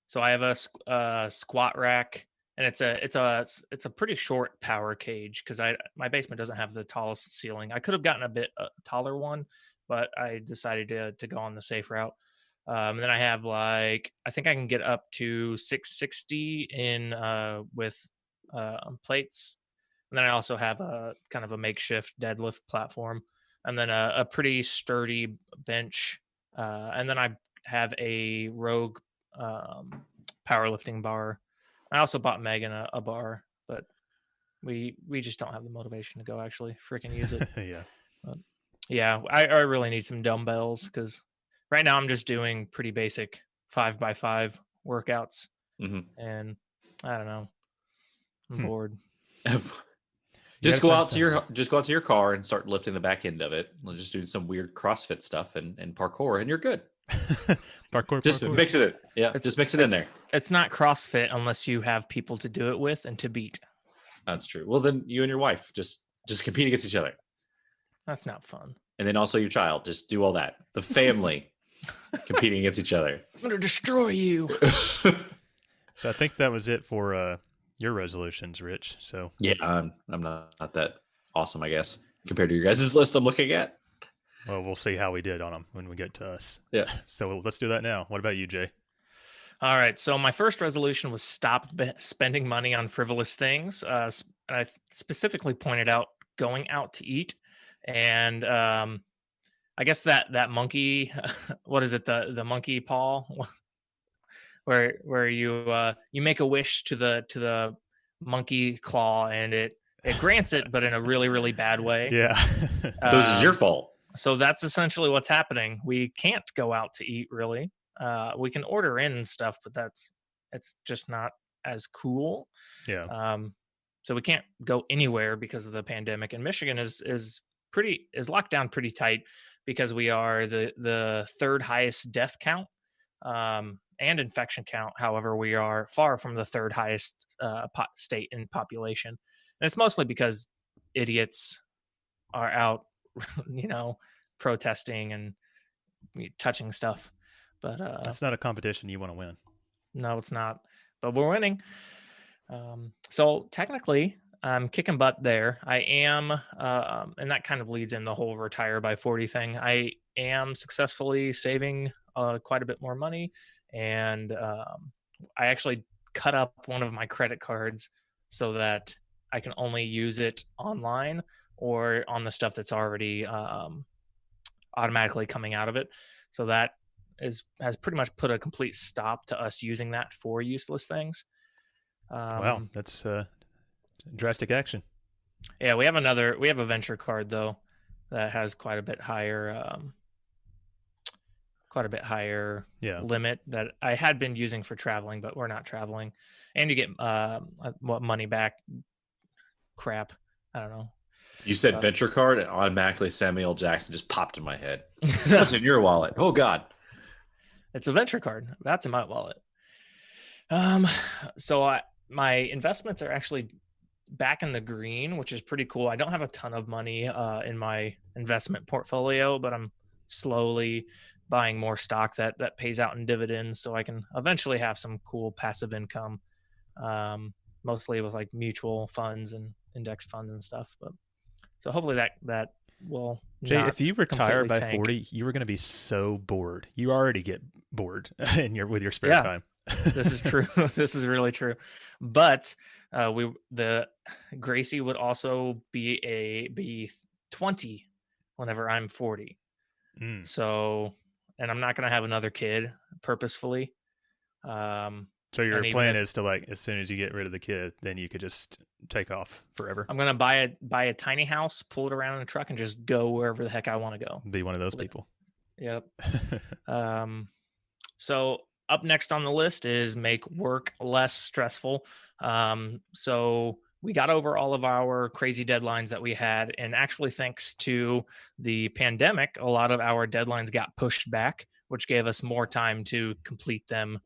so I have a squat rack, and it's a pretty short power cage because my basement doesn't have the tallest ceiling. I could have gotten a bit taller one, but I decided to go on the safe route. And then I have I think I can get up to 660 in with plates. And then I also have a kind of a makeshift deadlift platform, and then a pretty sturdy bench. And then I have a Rogue powerlifting bar. I also bought Megan a bar, but we just don't have the motivation to go actually freaking use it. Yeah. But yeah, I really need some dumbbells because right now I'm just doing pretty basic 5x5 workouts, and I don't know, I'm bored. Just go out to your car and start lifting the back end of it. We'll just do some weird CrossFit stuff and parkour, and you're good. Just mix it in. Yeah, just mix it in there. It's not CrossFit unless you have people to do it with and to beat. That's true. Well, then you and your wife just compete against each other. That's not fun. And then also your child. Just do all that. The family competing against each other. I'm going to destroy you. So I think that was it for your resolutions, Rich. So yeah, I'm not that awesome, I guess, compared to your guys' list I'm looking at. Well, we'll see how we did on them when we get to us. Yeah. So let's do that now. What about you, Jay? All right. So my first resolution was stop spending money on frivolous things. And I specifically pointed out going out to eat, and I guess that monkey, what is it? The monkey paw, where you make a wish to the monkey claw, and it grants it, but in a really really bad way. Yeah. This is your fault. So that's essentially what's happening. We can't go out to eat really. We can order in and stuff, but it's just not as cool. Yeah. So we can't go anywhere because of the pandemic. And Michigan is locked down pretty tight because we are the third highest death count and infection count. However, we are far from the third highest state in population, and it's mostly because idiots are out, protesting and touching stuff. But it's not a competition you want to win. No, it's not. But we're winning. So technically, I'm kicking butt there. I am, and that kind of leads in the whole retire by 40 thing. I am successfully saving quite a bit more money, and I actually cut up one of my credit cards so that I can only use it online or on the stuff that's already automatically coming out of it. So that has pretty much put a complete stop to us using that for useless things. Wow, that's drastic action. Yeah, we have a venture card though that has quite a bit higher limit that I had been using for traveling, but we're not traveling, and you get money back. Crap, I don't know. You said venture card, and automatically Samuel Jackson just popped in my head. What's in your wallet? Oh God. It's a venture card. That's in my wallet. So my investments are actually back in the green, which is pretty cool. I don't have a ton of money in my investment portfolio, but I'm slowly buying more stock that pays out in dividends, so I can eventually have some cool passive income, mostly with like mutual funds and index funds and stuff. But so hopefully that will. Jay, if you retire by 40, you are going to be so bored. You already get bored with your spare time. This is true. This is really true. But Gracie would also be 20 whenever I'm 40. So, and I'm not going to have another kid purposefully. So your plan is to, like, as soon as you get rid of the kid, then you could just take off forever. I'm going to buy a tiny house, pull it around in a truck, and just go wherever the heck I want to go. Be one of those people. Yep. So up next on the list is make work less stressful. So we got over all of our crazy deadlines that we had, and actually thanks to the pandemic, a lot of our deadlines got pushed back, which gave us more time to complete them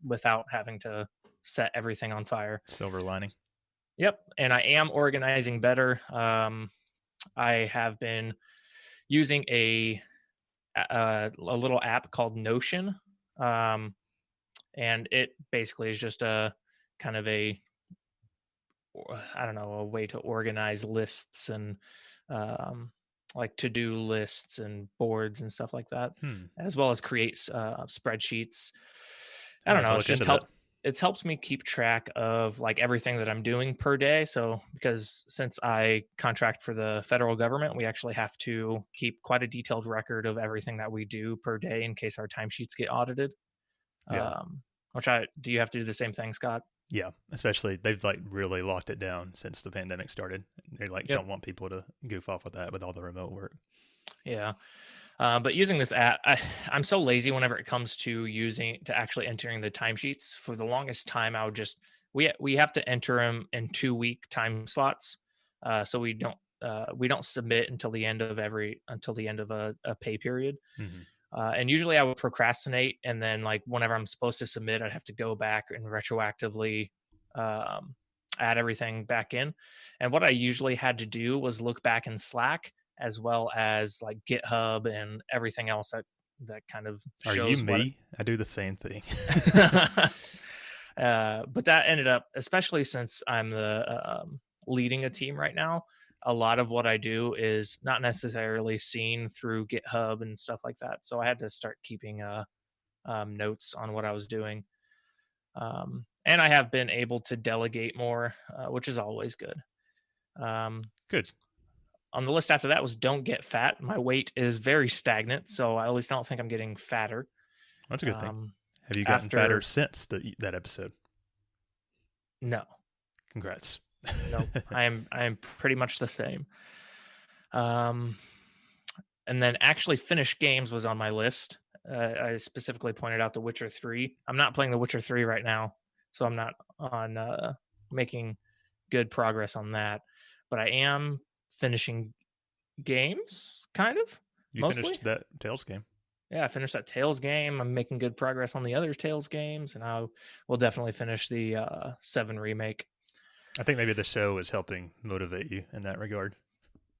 without having to set everything on fire. Silver lining. Yep. And I am organizing better. I have been using a little app called Notion. And it basically is just a kind of a way to organize lists and like to-do lists and boards and stuff like that, as well as create spreadsheets. I don't know. It's helped me keep track of like everything that I'm doing per day. So because since I contract for the federal government, we actually have to keep quite a detailed record of everything that we do per day in case our timesheets get audited. Yeah. Do you have to do the same thing, Scott? Yeah, especially they've like really locked it down since the pandemic started. They don't want people to goof off with that with all the remote work. Yeah. But using this app, I'm so lazy whenever it comes to actually entering the timesheets. For the longest time, I would we have to enter them in 2-week time slots. So we don't submit until the end of a pay period. Mm-hmm. And usually I would procrastinate, and then like whenever I'm supposed to submit, I'd have to go back and retroactively add everything back in. And what I usually had to do was look back in Slack as well as like GitHub and everything else that kind of shows. Are you me? I do the same thing. But that ended up, especially since I'm the leading a team right now, a lot of what I do is not necessarily seen through GitHub and stuff like that. So I had to start keeping notes on what I was doing. And I have been able to delegate more, which is always good. Good. On the list after that was don't get fat. My weight is very stagnant, so I at least don't think I'm getting fatter. That's a good thing. Have you gotten fatter since that episode? No. Congrats. No, I am pretty much the same. And then actually finish games was on my list. I specifically pointed out The Witcher 3. I'm not playing The Witcher 3 right now, so I'm not on making good progress on that. But I am finishing games, kind of. You mostly. Finished that Tales game. Yeah, I finished that Tales game. I'm making good progress on the other Tales games, and I will definitely finish the 7 remake. I think maybe the show is helping motivate you in that regard.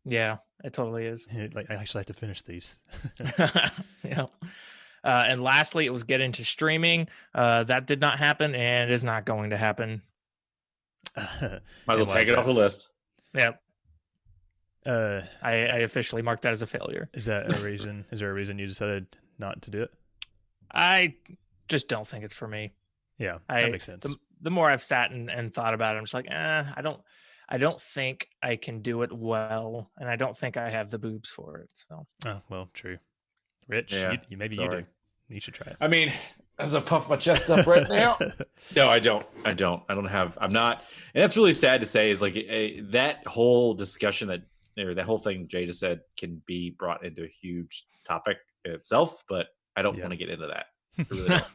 Yeah, it totally is. Like, I actually have to finish these. Yeah. And lastly, it was get into streaming. That did not happen and is not going to happen. Might as well take it off the list. Yep. I officially marked that as a failure. Is that a reason? Is there a reason you decided not to do it? I just don't think it's for me. Yeah, that makes sense. The more I've sat and thought about it, I'm just like, I don't think I can do it well, and I don't think I have the boobs for it. So. Oh well, true. Rich, yeah, you do. You should try it. I mean, as I puff my chest up right now. No, I don't. I'm not. And that's really sad to say is like that whole discussion that whole thing Jay just said can be brought into a huge topic in itself, but I don't want to get into that. I really don't.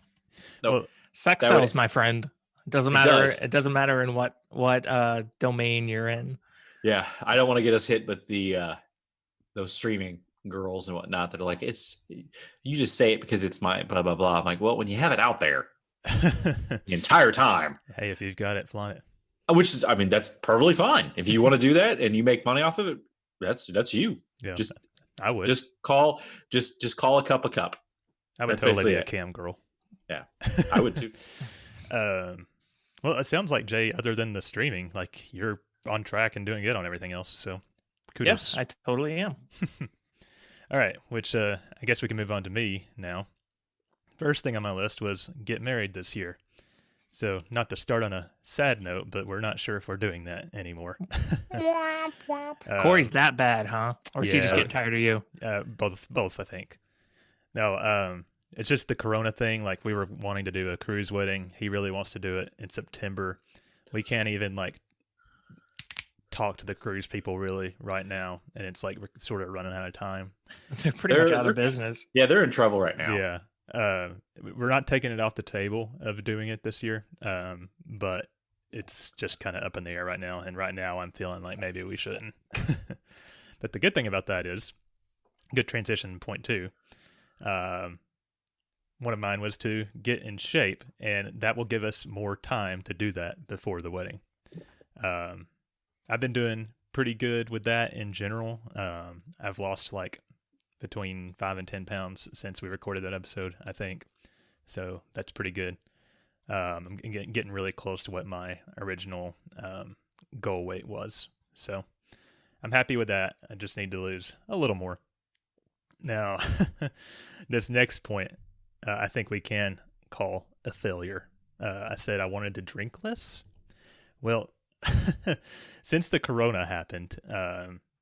Nope. Well, sex sells, my friend. It doesn't matter. It doesn't matter in what domain you're in. Yeah, I don't want to get us hit with the those streaming girls and whatnot that are like, it's you just say it because it's my blah blah blah. I'm like, well, when you have it out there the entire time, hey, if you've got it, flaunt it. Which is, I mean, that's perfectly fine. If you want to do that and you make money off of it, that's you. Yeah, just I would just call a cup a cup. I would totally be a cam girl. Yeah, I would too. Well, it sounds like Jay, other than the streaming, like you're on track and doing good on everything else. So kudos. Yes, I totally am. All right, which I guess we can move on to me now. First thing on my list was get married this year. So not to start on a sad note, but we're not sure if we're doing that anymore. Corey's that bad, huh? Or is he just getting tired of you? Both, I think. No, it's just the Corona thing. Like, we were wanting to do a cruise wedding. He really wants to do it in September. We can't even talk to the cruise people really right now, and it's like we're sort of running out of time. They're pretty much out of business. Yeah, they're in trouble right now. Yeah. We're not taking it off the table of doing it this year, but it's just kind of up in the air right now. And right now I'm feeling like maybe we shouldn't. But the good thing about that is, good transition point two. One of mine was to get in shape, and that will give us more time to do that before the wedding. I've been doing pretty good with that in general. I've lost between 5 and 10 pounds since we recorded that episode, I think. So that's pretty good. I'm getting really close to what my original goal weight was. So I'm happy with that. I just need to lose a little more. Now, this next point, I think we can call a failure. I said I wanted to drink less. Well, since the Corona happened,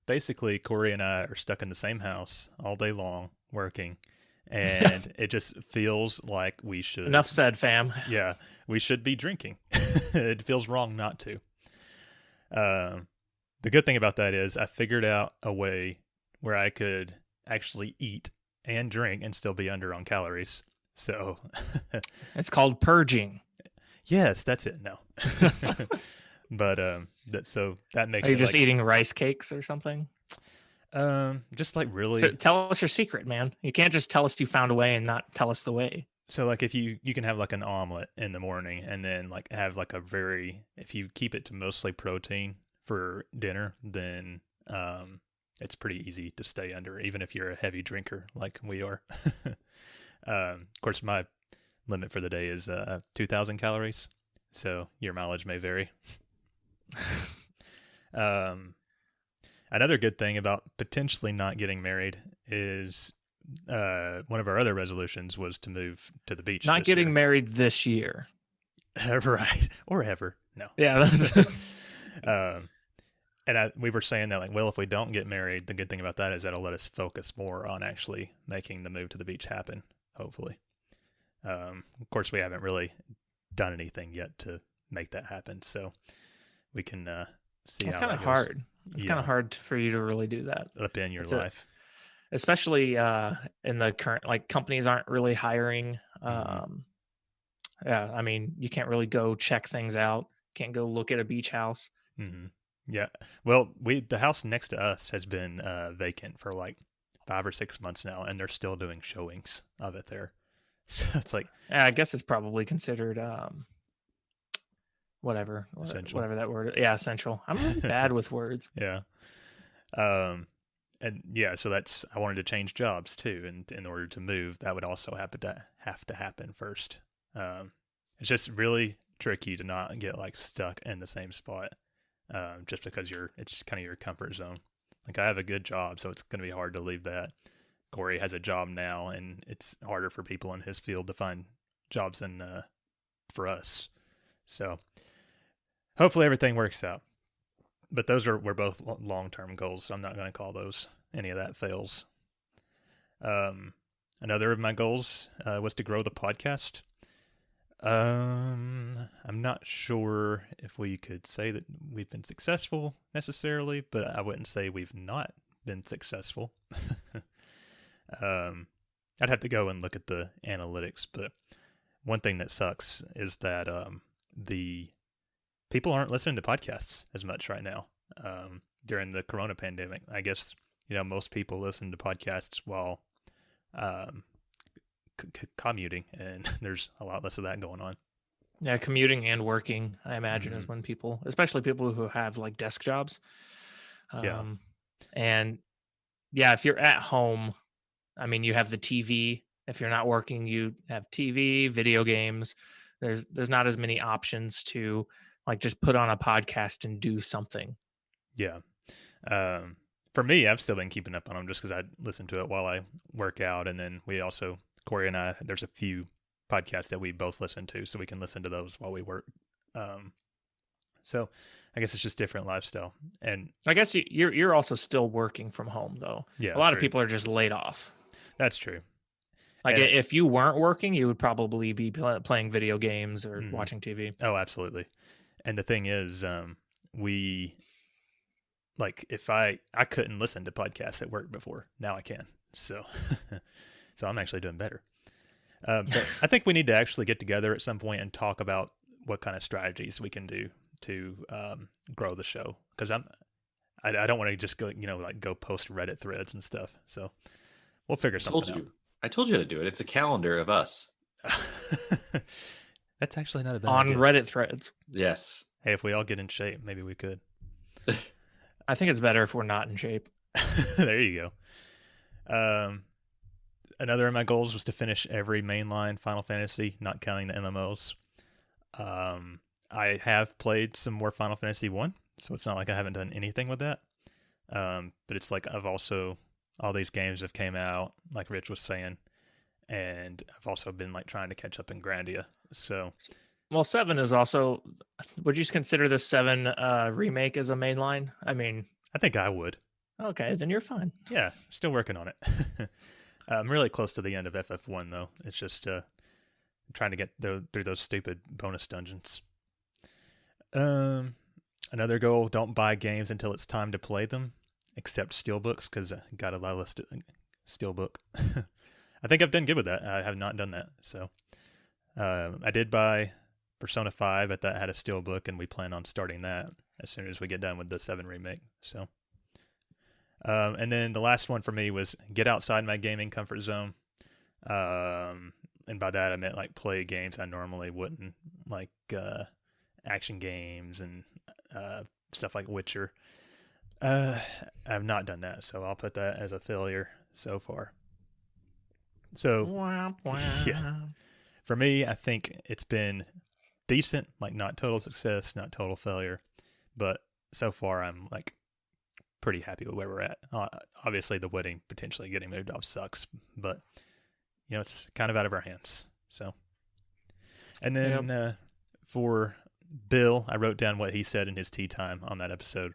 basically Corey and I are stuck in the same house all day long working, and it just feels like we should. Enough said, fam. Yeah, we should be drinking. It feels wrong not to. The good thing about that is I figured out a way where I could actually eat and drink and still be under on calories. So it's called purging. Yes, that's it. No. But that makes. Are you just eating rice cakes or something? Just really. So tell us your secret, man. You can't just tell us you found a way and not tell us the way. So if you can have an omelet in the morning, and then have if you keep it to mostly protein for dinner, then it's pretty easy to stay under, even if you're a heavy drinker like we are. Of course, my limit for the day is 2,000 calories. So your mileage may vary. Another good thing about potentially not getting married is one of our other resolutions was to move to the beach. Not getting married this year. Right. Or ever. No. Yeah. And we were saying that, like, well, if we don't get married, the good thing about that is that'll let us focus more on actually making the move to the beach happen, hopefully. Of course, we haven't really done anything yet to make that happen, so we can see it's how kind that of goes. hard. It's kind of hard for you to really do that. Up in your life. Especially in the current, like, companies aren't really hiring. Yeah, I mean, you can't really go check things out. Can't go look at a beach house. Mm-hmm. Yeah. Well, the house next to us has been vacant for like 5 or 6 months now, and they're still doing showings of it there. So it's like, yeah, I guess it's probably considered whatever that word. Yeah, essential. I'm really bad with words. Yeah. And yeah, so I wanted to change jobs too, and in order to move, that would also have to happen first. It's just really tricky to not get like stuck in the same spot, just because it's just kind of your comfort zone. Like, I have a good job, so it's going to be hard to leave that. Corey has a job now, and it's harder for people in his field to find jobs than for us. So hopefully everything works out. But we're both long-term goals, so I'm not going to call those any of that fails. Another of my goals was to grow the podcast. I'm not sure if we could say that we've been successful necessarily, but I wouldn't say we've not been successful. I'd have to go and look at the analytics, but one thing that sucks is that the people aren't listening to podcasts as much right now during the corona pandemic. I guess, most people listen to podcasts while commuting, and there's a lot less of that going on. Yeah, commuting and working, I imagine, is when people, especially people who have like desk jobs. And yeah, if you're at home, I mean, you have the TV. If you're not working, you have TV, video games. There's not as many options to like just put on a podcast and do something. Yeah. For me, I've still been keeping up on them just because I listen to it while I work out. And then Corey and I, there's a few podcasts that we both listen to, so we can listen to those while we work. So I guess it's just different lifestyle. And I guess you're also still working from home, though. Yeah, a lot of people are just laid off. That's true. Like, if you weren't working, you would probably be playing video games or watching TV. Oh, absolutely. And the thing is, if I couldn't listen to podcasts at work before, now I can. So, so I'm actually doing better. But I think we need to actually get together at some point and talk about what kind of strategies we can do to grow the show. Because I don't want to just go, go post Reddit threads and stuff. So we'll figure something out. I told you to do it. It's a calendar of us. That's actually not a bad on idea. Reddit threads. Yes. Hey, if we all get in shape, maybe we could. I think it's better if we're not in shape. There you go. Another of my goals was to finish every mainline Final Fantasy, not counting the MMOs. I have played some more Final Fantasy 1, so it's not like I haven't done anything with that. But it's like all these games have came out, like Rich was saying, and I've also been like trying to catch up in Grandia. So, well, 7 is also. Would you consider the 7 remake as a mainline? I mean, I think I would. Okay, then you're fine. Yeah, still working on it. I'm really close to the end of FF1 though. It's just trying to get through those stupid bonus dungeons. Another goal: don't buy games until it's time to play them, except steelbooks, because I got a lot of steelbook. I think I've done good with that. I have not done that. So I did buy Persona 5, but that had a steelbook, and we plan on starting that as soon as we get done with the 7 remake. So, and then the last one for me was get outside my gaming comfort zone. And by that I meant like play games I normally wouldn't, like action games and stuff like Witcher. I've not done that, so I'll put that as a failure so far. So, yeah. For me, I think it's been decent, like not total success, not total failure, but so far I'm like pretty happy with where we're at. Obviously, the wedding potentially getting moved off sucks, but it's kind of out of our hands. So, and then for Bill, I wrote down what he said in his tea time on that episode.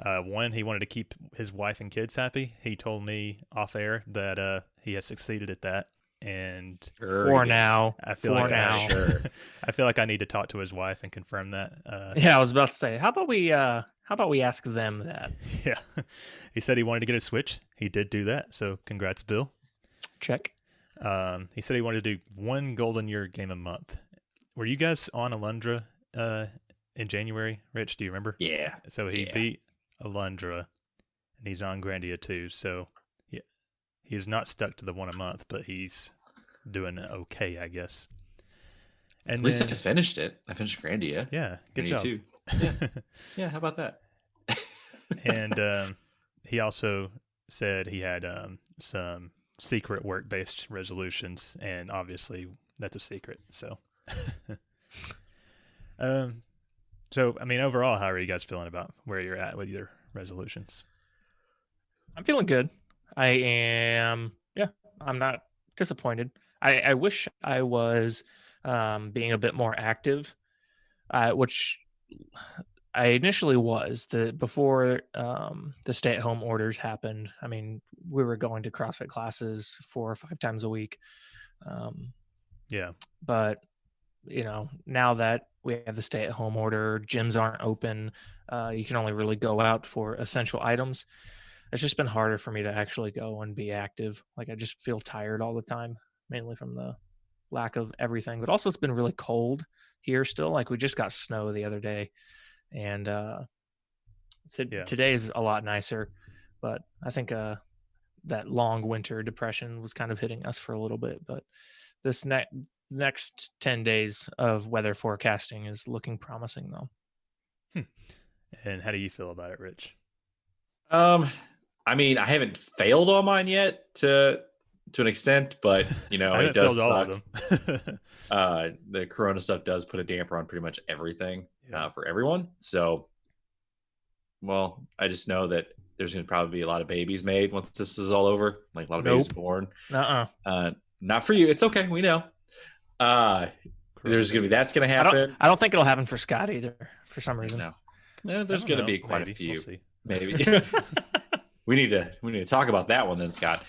One, he wanted to keep his wife and kids happy. He told me off air that he has succeeded at that. And for now, I feel I feel like I need to talk to his wife and confirm that. Yeah, I was about to say, how about we ask them that? Yeah, he said he wanted to get a Switch. He did do that. So congrats, Bill. Check. He said he wanted to do one Golden Year game a month. Were you guys on Alundra in January, Rich? Do you remember? Yeah. So he beat Alundra, and he's on Grandia too. So he's not stuck to the one a month, but he's doing okay, I guess. And at least I finished it. I finished Grandia. Yeah, good job. Too. Yeah. Yeah, how about that? And he also said he had some secret work-based resolutions, and obviously that's a secret. So, so I mean, overall, how are you guys feeling about where you're at with your resolutions? I'm feeling good. I am. Yeah, I'm not disappointed. I wish I was being a bit more active, which I initially was. Before the stay-at-home orders happened. I mean, we were going to CrossFit classes 4 or 5 times a week. Yeah, but now that we have the stay-at-home order, gyms aren't open. You can only really go out for essential items. It's just been harder for me to actually go and be active. Like, I just feel tired all the time, mainly from the lack of everything. But also, it's been really cold here still. Like, we just got snow the other day, and today's a lot nicer. But I think that long winter depression was kind of hitting us for a little bit. But this next 10 days of weather forecasting is looking promising, though. And how do you feel about it, Rich? I mean, I haven't failed on mine yet to an extent, but it does suck. The Corona stuff does put a damper on pretty much everything for everyone. So, well, I just know that there's going to probably be a lot of babies made once this is all over. Like, a lot of babies born. Not for you. It's okay. We know. There's going to be that's going to happen. I don't think it'll happen for Scott either. For some reason, no. There's going to be quite a few. We'll maybe. We need to talk about that one then, Scott.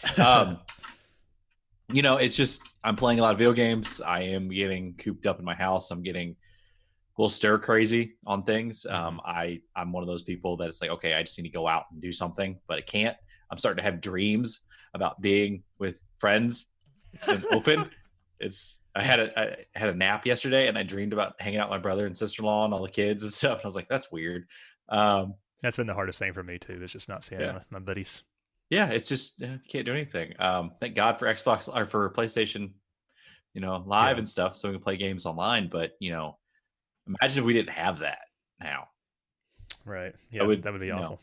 It's just I'm playing a lot of video games. I am getting cooped up in my house. I'm getting a little stir crazy on things. I'm one of those people that it's like, okay, I just need to go out and do something, but I can't. I'm starting to have dreams about being with friends and open. I had a nap yesterday, and I dreamed about hanging out with my brother and sister-in-law and all the kids and stuff. And I was like, that's weird. That's been the hardest thing for me too. It's just not seeing my buddies. Yeah, it's just can't do anything. Thank God for Xbox or for PlayStation, Live and stuff, so we can play games online. But imagine if we didn't have that now. Right. Yeah, that would be awful.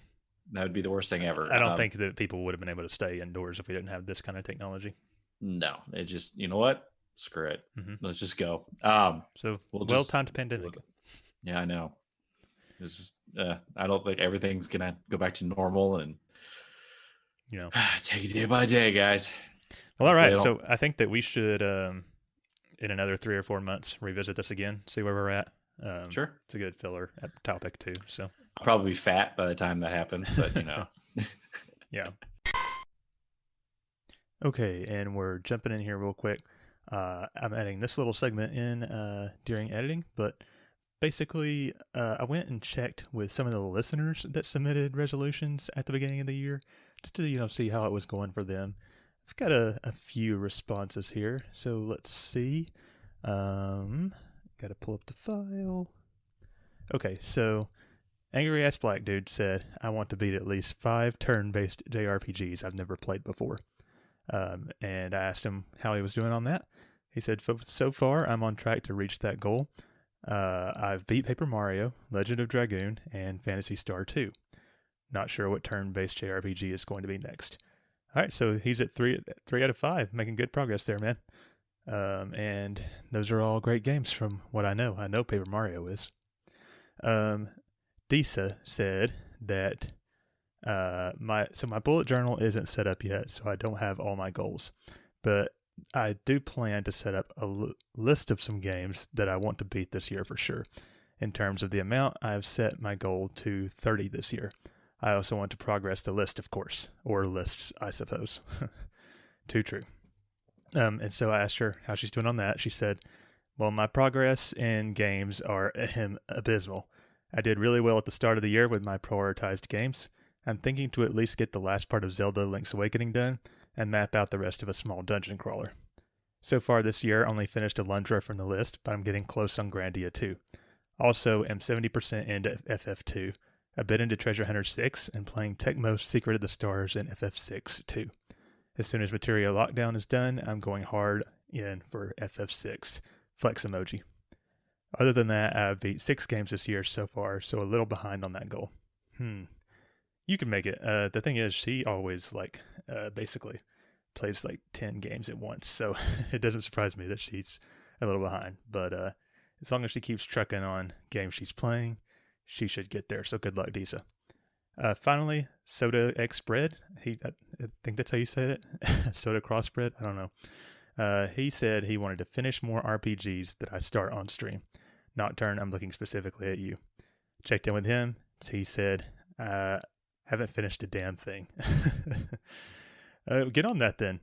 That would be the worst thing ever. I don't think that people would have been able to stay indoors if we didn't have this kind of technology. No, it just what? Screw it. Mm-hmm. Let's just go. So time to pandemic. Yeah, I know. It's just I don't think everything's gonna go back to normal, and take it day by day, guys. Well, all right. So I think that we should in another 3 or 4 months revisit this again, see where we're at. Sure, it's a good filler topic too. So I'll probably be fat by the time that happens, but yeah. Okay, and we're jumping in here real quick. I'm adding this little segment in during editing, but basically, I went and checked with some of the listeners that submitted resolutions at the beginning of the year, just to see how it was going for them. I've got a few responses here, so let's see. Got to pull up the file. Okay, so Angry Ass Black Dude said, "I want to beat at least 5 turn-based JRPGs I've never played before." And I asked him how he was doing on that. He said, "So far, I'm on track to reach that goal. I've beat Paper Mario, Legend of Dragoon, and Phantasy Star 2. Not sure what turn-based JRPG is going to be next." All right, so he's at 3 out of 5, making good progress there, man. And those are all great games from what I know. I know Paper Mario is. Disa said that my bullet journal isn't set up yet, so I don't have all my goals. But I do plan to set up a list of some games that I want to beat this year for sure. In terms of the amount, I have set my goal to 30 this year. I also want to progress the list, of course, or lists, I suppose. Too true. And so I asked her how she's doing on that. She said, well, my progress in games are abysmal. I did really well at the start of the year with my prioritized games. I'm thinking to at least get the last part of Zelda Link's Awakening done and map out the rest of a small dungeon crawler. So far this year, I only finished Alundra from the list, but I'm getting close on Grandia 2. Also, am 70% into FF2, a bit into Treasure Hunter 6, and playing Tecmo's Secret of the Stars in FF6 too. As soon as Materia Lockdown is done, I'm going hard in for FF6. Flex emoji. Other than that, I've beat 6 games this year so far, so a little behind on that goal. You can make it. The thing is, she always basically plays 10 games at once, so it doesn't surprise me that she's a little behind. But as long as she keeps trucking on games she's playing, she should get there. So good luck, Disa. Finally, Soda X Bread. I think that's how you said it. Soda Crossbread. I don't know. He said he wanted to finish more RPGs that I start on stream. Nocturne, I'm looking specifically at you. Checked in with him. He said, haven't finished a damn thing. Get on that then.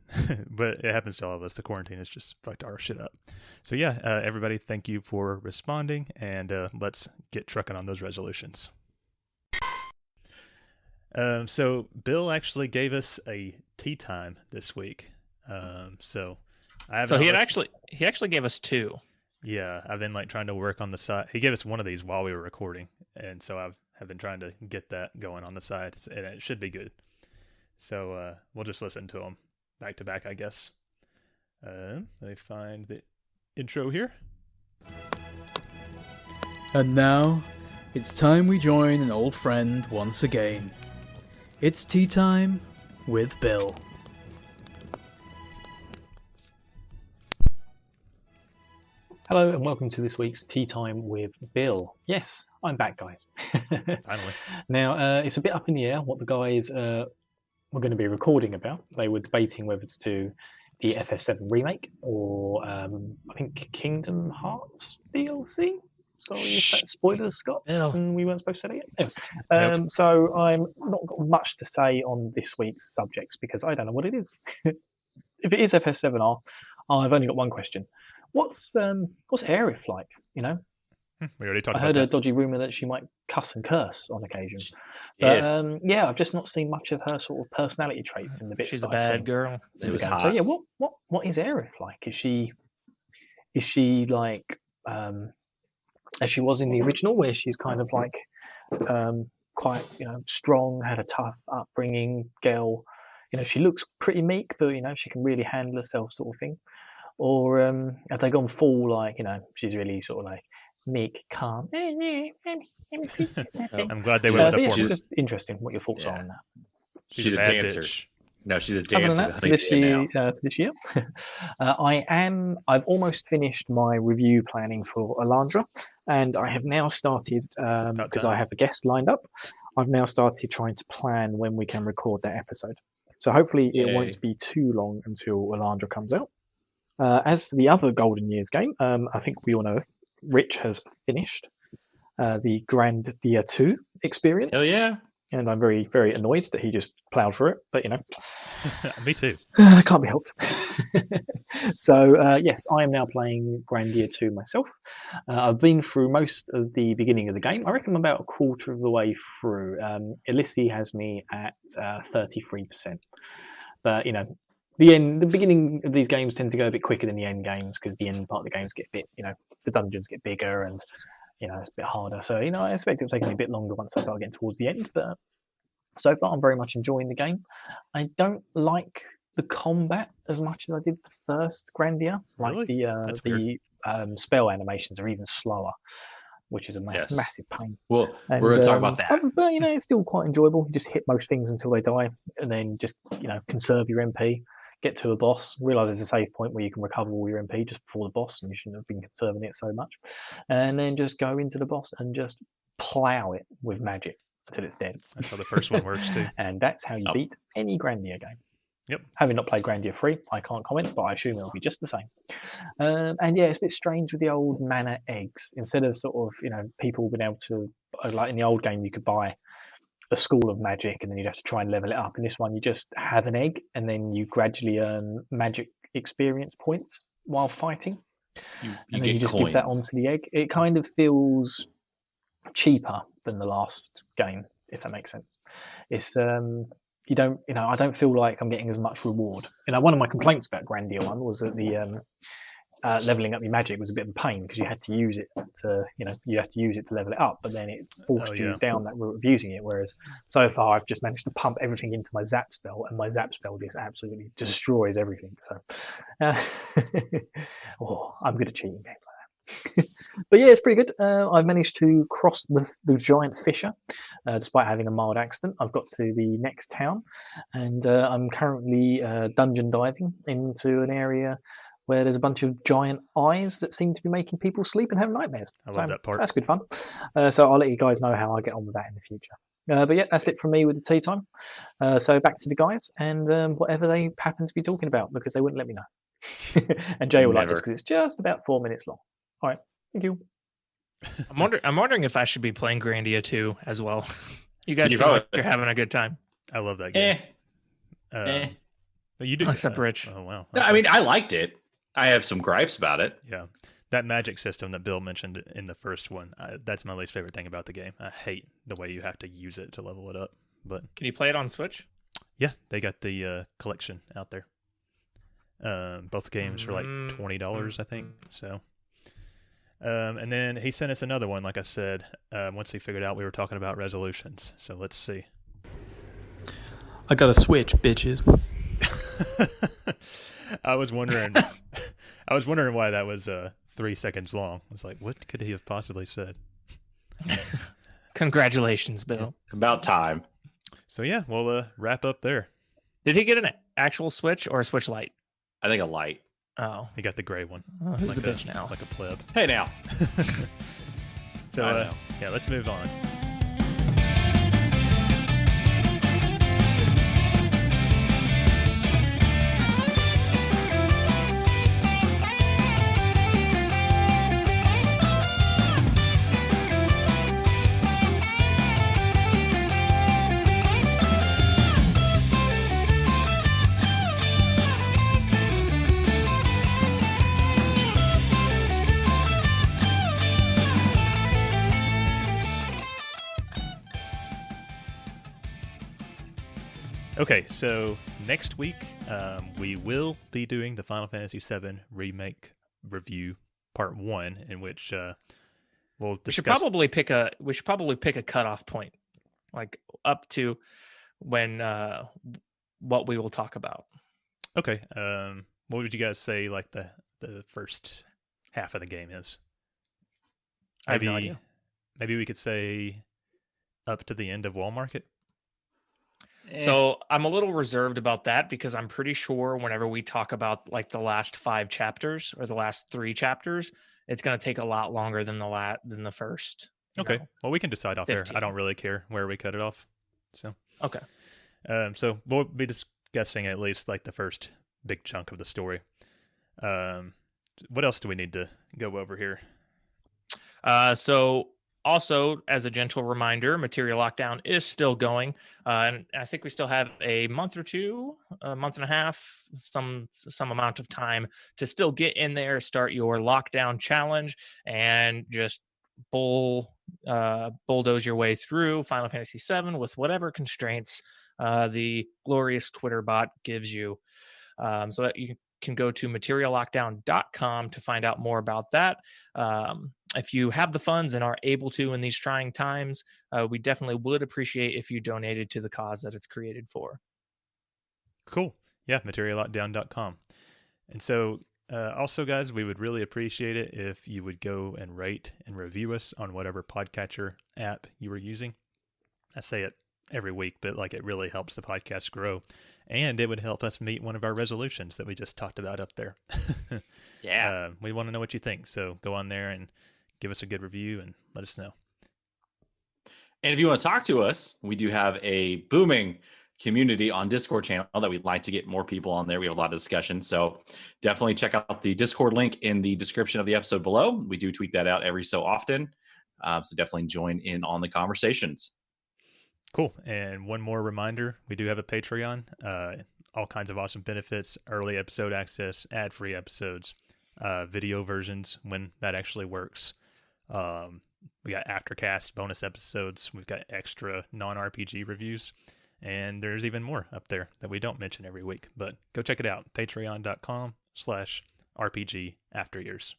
But it happens to all of us. The quarantine has just fucked our shit up. So yeah, everybody, thank you for responding, and let's get trucking on those resolutions. So Bill actually gave us a tea time this week. So he actually gave us 2. Yeah, I've been trying to work on the side. He gave us one of these while we were recording, and so I've been trying to get that going on the side, and it should be good. So we'll just listen to them back to back, I guess. Let me find the intro here. And now, it's time we join an old friend once again. It's tea time with Bill. Hello and welcome to this week's Tea Time with Bill. Yes, I'm back, guys. Finally. Now, it's a bit up in the air what the guys were going to be recording about. They were debating whether to do the FF7 remake or I think Kingdom Hearts DLC. Sorry if that's spoilers, Scott. And we weren't supposed to say that yet. Nope. So I'm not got much to say on this week's subjects because I don't know what it is. If it is FF7R, I've only got one question. What's Aerith like? You know, we already talked about that. I heard a dodgy rumor that she might cuss and curse on occasion. But yeah, I've just not seen much of her sort of personality traits in the bits. She's a bad girl. It was hot. So yeah, what is Aerith like? Is she like as she was in the original, where she's kind of like quite strong, had a tough upbringing, girl. She looks pretty meek, but she can really handle herself, sort of thing. Or have they gone full she's really sort of like meek, calm? I'm glad they went with the yeah, former. it's just interesting what your thoughts are on that. She's a dancer. Bitch. No, she's a dancer. This year, I've almost finished my review planning for Alundra, and I have now started because I have a guest lined up. I've now started trying to plan when we can record that episode. So hopefully it won't be too long until Alundra comes out. As for the other Golden Years game, I think we all know Rich has finished the Grandia 2 experience. Hell yeah. And I'm very, very annoyed that he just ploughed through it, but Me too. Can't be helped. So yes, I am now playing Grandia 2 myself. I've been through most of the beginning of the game. I reckon I'm about a quarter of the way through. Elyssi has me at 33%. But the beginning of these games tend to go a bit quicker than the end games because the end part of the games get a bit, the dungeons get bigger and it's a bit harder. So I expect it'll take me a bit longer once I start getting towards the end. But so far, I'm very much enjoying the game. I don't like the combat as much as I did the first Grandia. Like really? the spell animations are even slower, which is a massive pain. Well, we're going to talk about that. But it's still quite enjoyable. You just hit most things until they die, and then just conserve your MP. Get to a boss, realise there's a save point where you can recover all your MP just before the boss, and you shouldn't have been conserving it so much. And then just go into the boss and just plough it with magic until it's dead. That's how the first one works too. And that's how you beat any Grandia game. Yep. Having not played Grandia 3, I can't comment, but I assume it'll be just the same. And yeah, it's a bit strange with the old mana eggs. Instead of sort of, people being able to, like in the old game, you could buy a school of magic and then you'd have to try and level it up. In this one, you just have an egg and then you gradually earn magic experience points while fighting. You And then get you just coins. give that onto the egg. It kind of feels cheaper than the last game, if that makes sense. It's I don't feel like I'm getting as much reward. One of my complaints about Grandia 1 was that the leveling up your magic was a bit of a pain because you had to use it to level it up, but then it forced you down that route of using it. Whereas so far I've just managed to pump everything into my zap spell, and my zap spell just absolutely destroys everything. So, I'm good at cheating games like that. But yeah, it's pretty good. I've managed to cross the giant fissure despite having a mild accident. I've got to the next town, and I'm currently dungeon diving into an area where there's a bunch of giant eyes that seem to be making people sleep and have nightmares. I love that part. That's good fun. So I'll let you guys know how I get on with that in the future. But yeah, that's it from me with the tea time. So back to the guys and whatever they happen to be talking about, because they wouldn't let me know. And Jay will like this because it's just about 4 minutes long. All right, thank you. I'm wondering if I should be playing Grandia 2 as well. You guys seem like you're having a good time. I love that game. You do, except Rich. Oh wow. No, I mean, I liked it. I have some gripes about it. Yeah, that magic system that Bill mentioned in the first one, that's my least favorite thing about the game. I hate the way you have to use it to level it up. But can you play it on Switch? Yeah, they got the collection out there. Both games for like $20, I think. So, and then he sent us another one. Like I said, once he figured out we were talking about resolutions. So let's see. I got a Switch, bitches. I was wondering why that was 3 seconds long. I was like, what could he have possibly said? Congratulations, Bill. About time. So yeah, we'll wrap up there. Did he get an actual Switch or a Switch Lite? I think a light. Oh. He got the gray one. Oh, who's the bitch now? Like a pleb. Hey now. So yeah, let's move on. Okay, so next week we will be doing the Final Fantasy VII Remake review part 1, in which we'll discuss. We should probably pick a cutoff point, like up to when what we will talk about. Okay, what would you guys say? Like the first half of the game is. I have no idea. Maybe we could say up to the end of Wall Market. So I'm a little reserved about that because I'm pretty sure whenever we talk about like the last 5 chapters or the last 3 chapters, it's going to take a lot longer than the first. Okay. Well, we can decide off 15. there. I don't really care where we cut it off. So okay. So we'll be discussing at least like the first big chunk of the story. What else do we need to go over here? So also, as a gentle reminder, Material Lockdown is still going. And I think we still have a month or two, a month and a half, some amount of time to still get in there, start your lockdown challenge, and just bulldoze your way through Final Fantasy VII with whatever constraints the glorious Twitter bot gives you. So that you can go to materiallockdown.com to find out more about that. If you have the funds and are able to in these trying times, we definitely would appreciate if you donated to the cause that it's created for. Cool. Yeah, materiallockdown.com. And so also, guys, we would really appreciate it if you would go and rate and review us on whatever podcatcher app you were using. I say it every week, but like it really helps the podcast grow. And it would help us meet one of our resolutions that we just talked about up there. Yeah. We want to know what you think. So go on there and give us a good review and let us know. And if you want to talk to us, we do have a booming community on Discord channel that we'd like to get more people on there. We have a lot of discussion. So definitely check out the Discord link in the description of the episode below. We do tweet that out every so often. So definitely join in on the conversations. Cool. And one more reminder, we do have a Patreon. All kinds of awesome benefits, early episode access, ad-free episodes, video versions when that actually works. We got aftercast bonus episodes. We've got extra non-RPG reviews. And there's even more up there that we don't mention every week. But go check it out. Patreon.com/RPG After Years.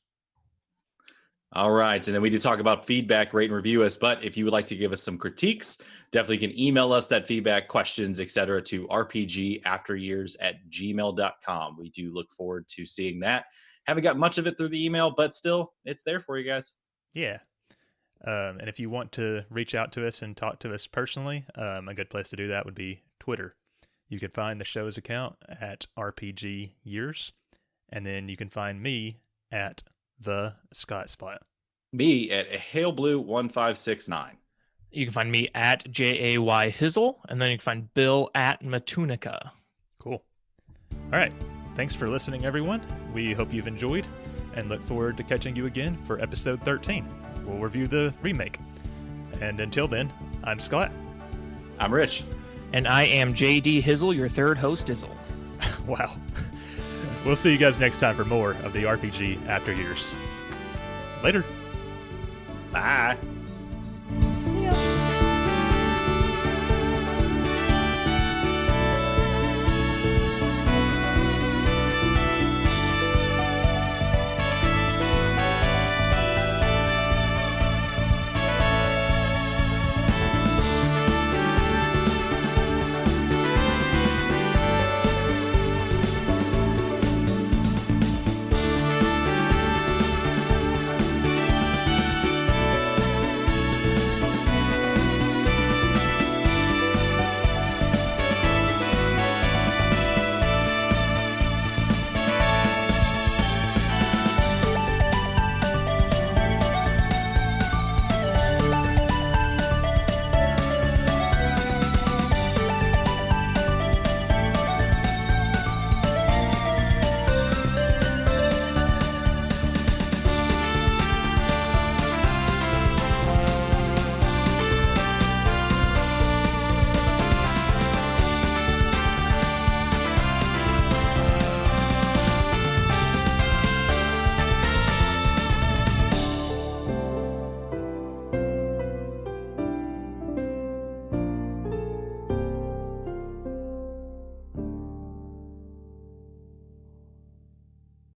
All right. And then we did talk about feedback, rate, and review us. But if you would like to give us some critiques, definitely can email us that feedback, questions, etc. to rpgafteryears@gmail.com. We do look forward to seeing that. Haven't got much of it through the email, but still, it's there for you guys. Yeah. And if you want to reach out to us and talk to us personally, a good place to do that would be Twitter. You can find the show's account at RPG Years, and then you can find me at the Scott Spot. Me at HaleBlue1569. You can find me at JAY Hizzle, and then you can find Bill at Matunica. Cool. All right. Thanks for listening, everyone. We hope you've enjoyed and look forward to catching you again for episode 13. We'll review the remake. And until then, I'm Scott. I'm Rich. And I am JD Hizzle, your third host, Hizzle. Wow. We'll see you guys next time for more of the RPG After Years. Later. Bye.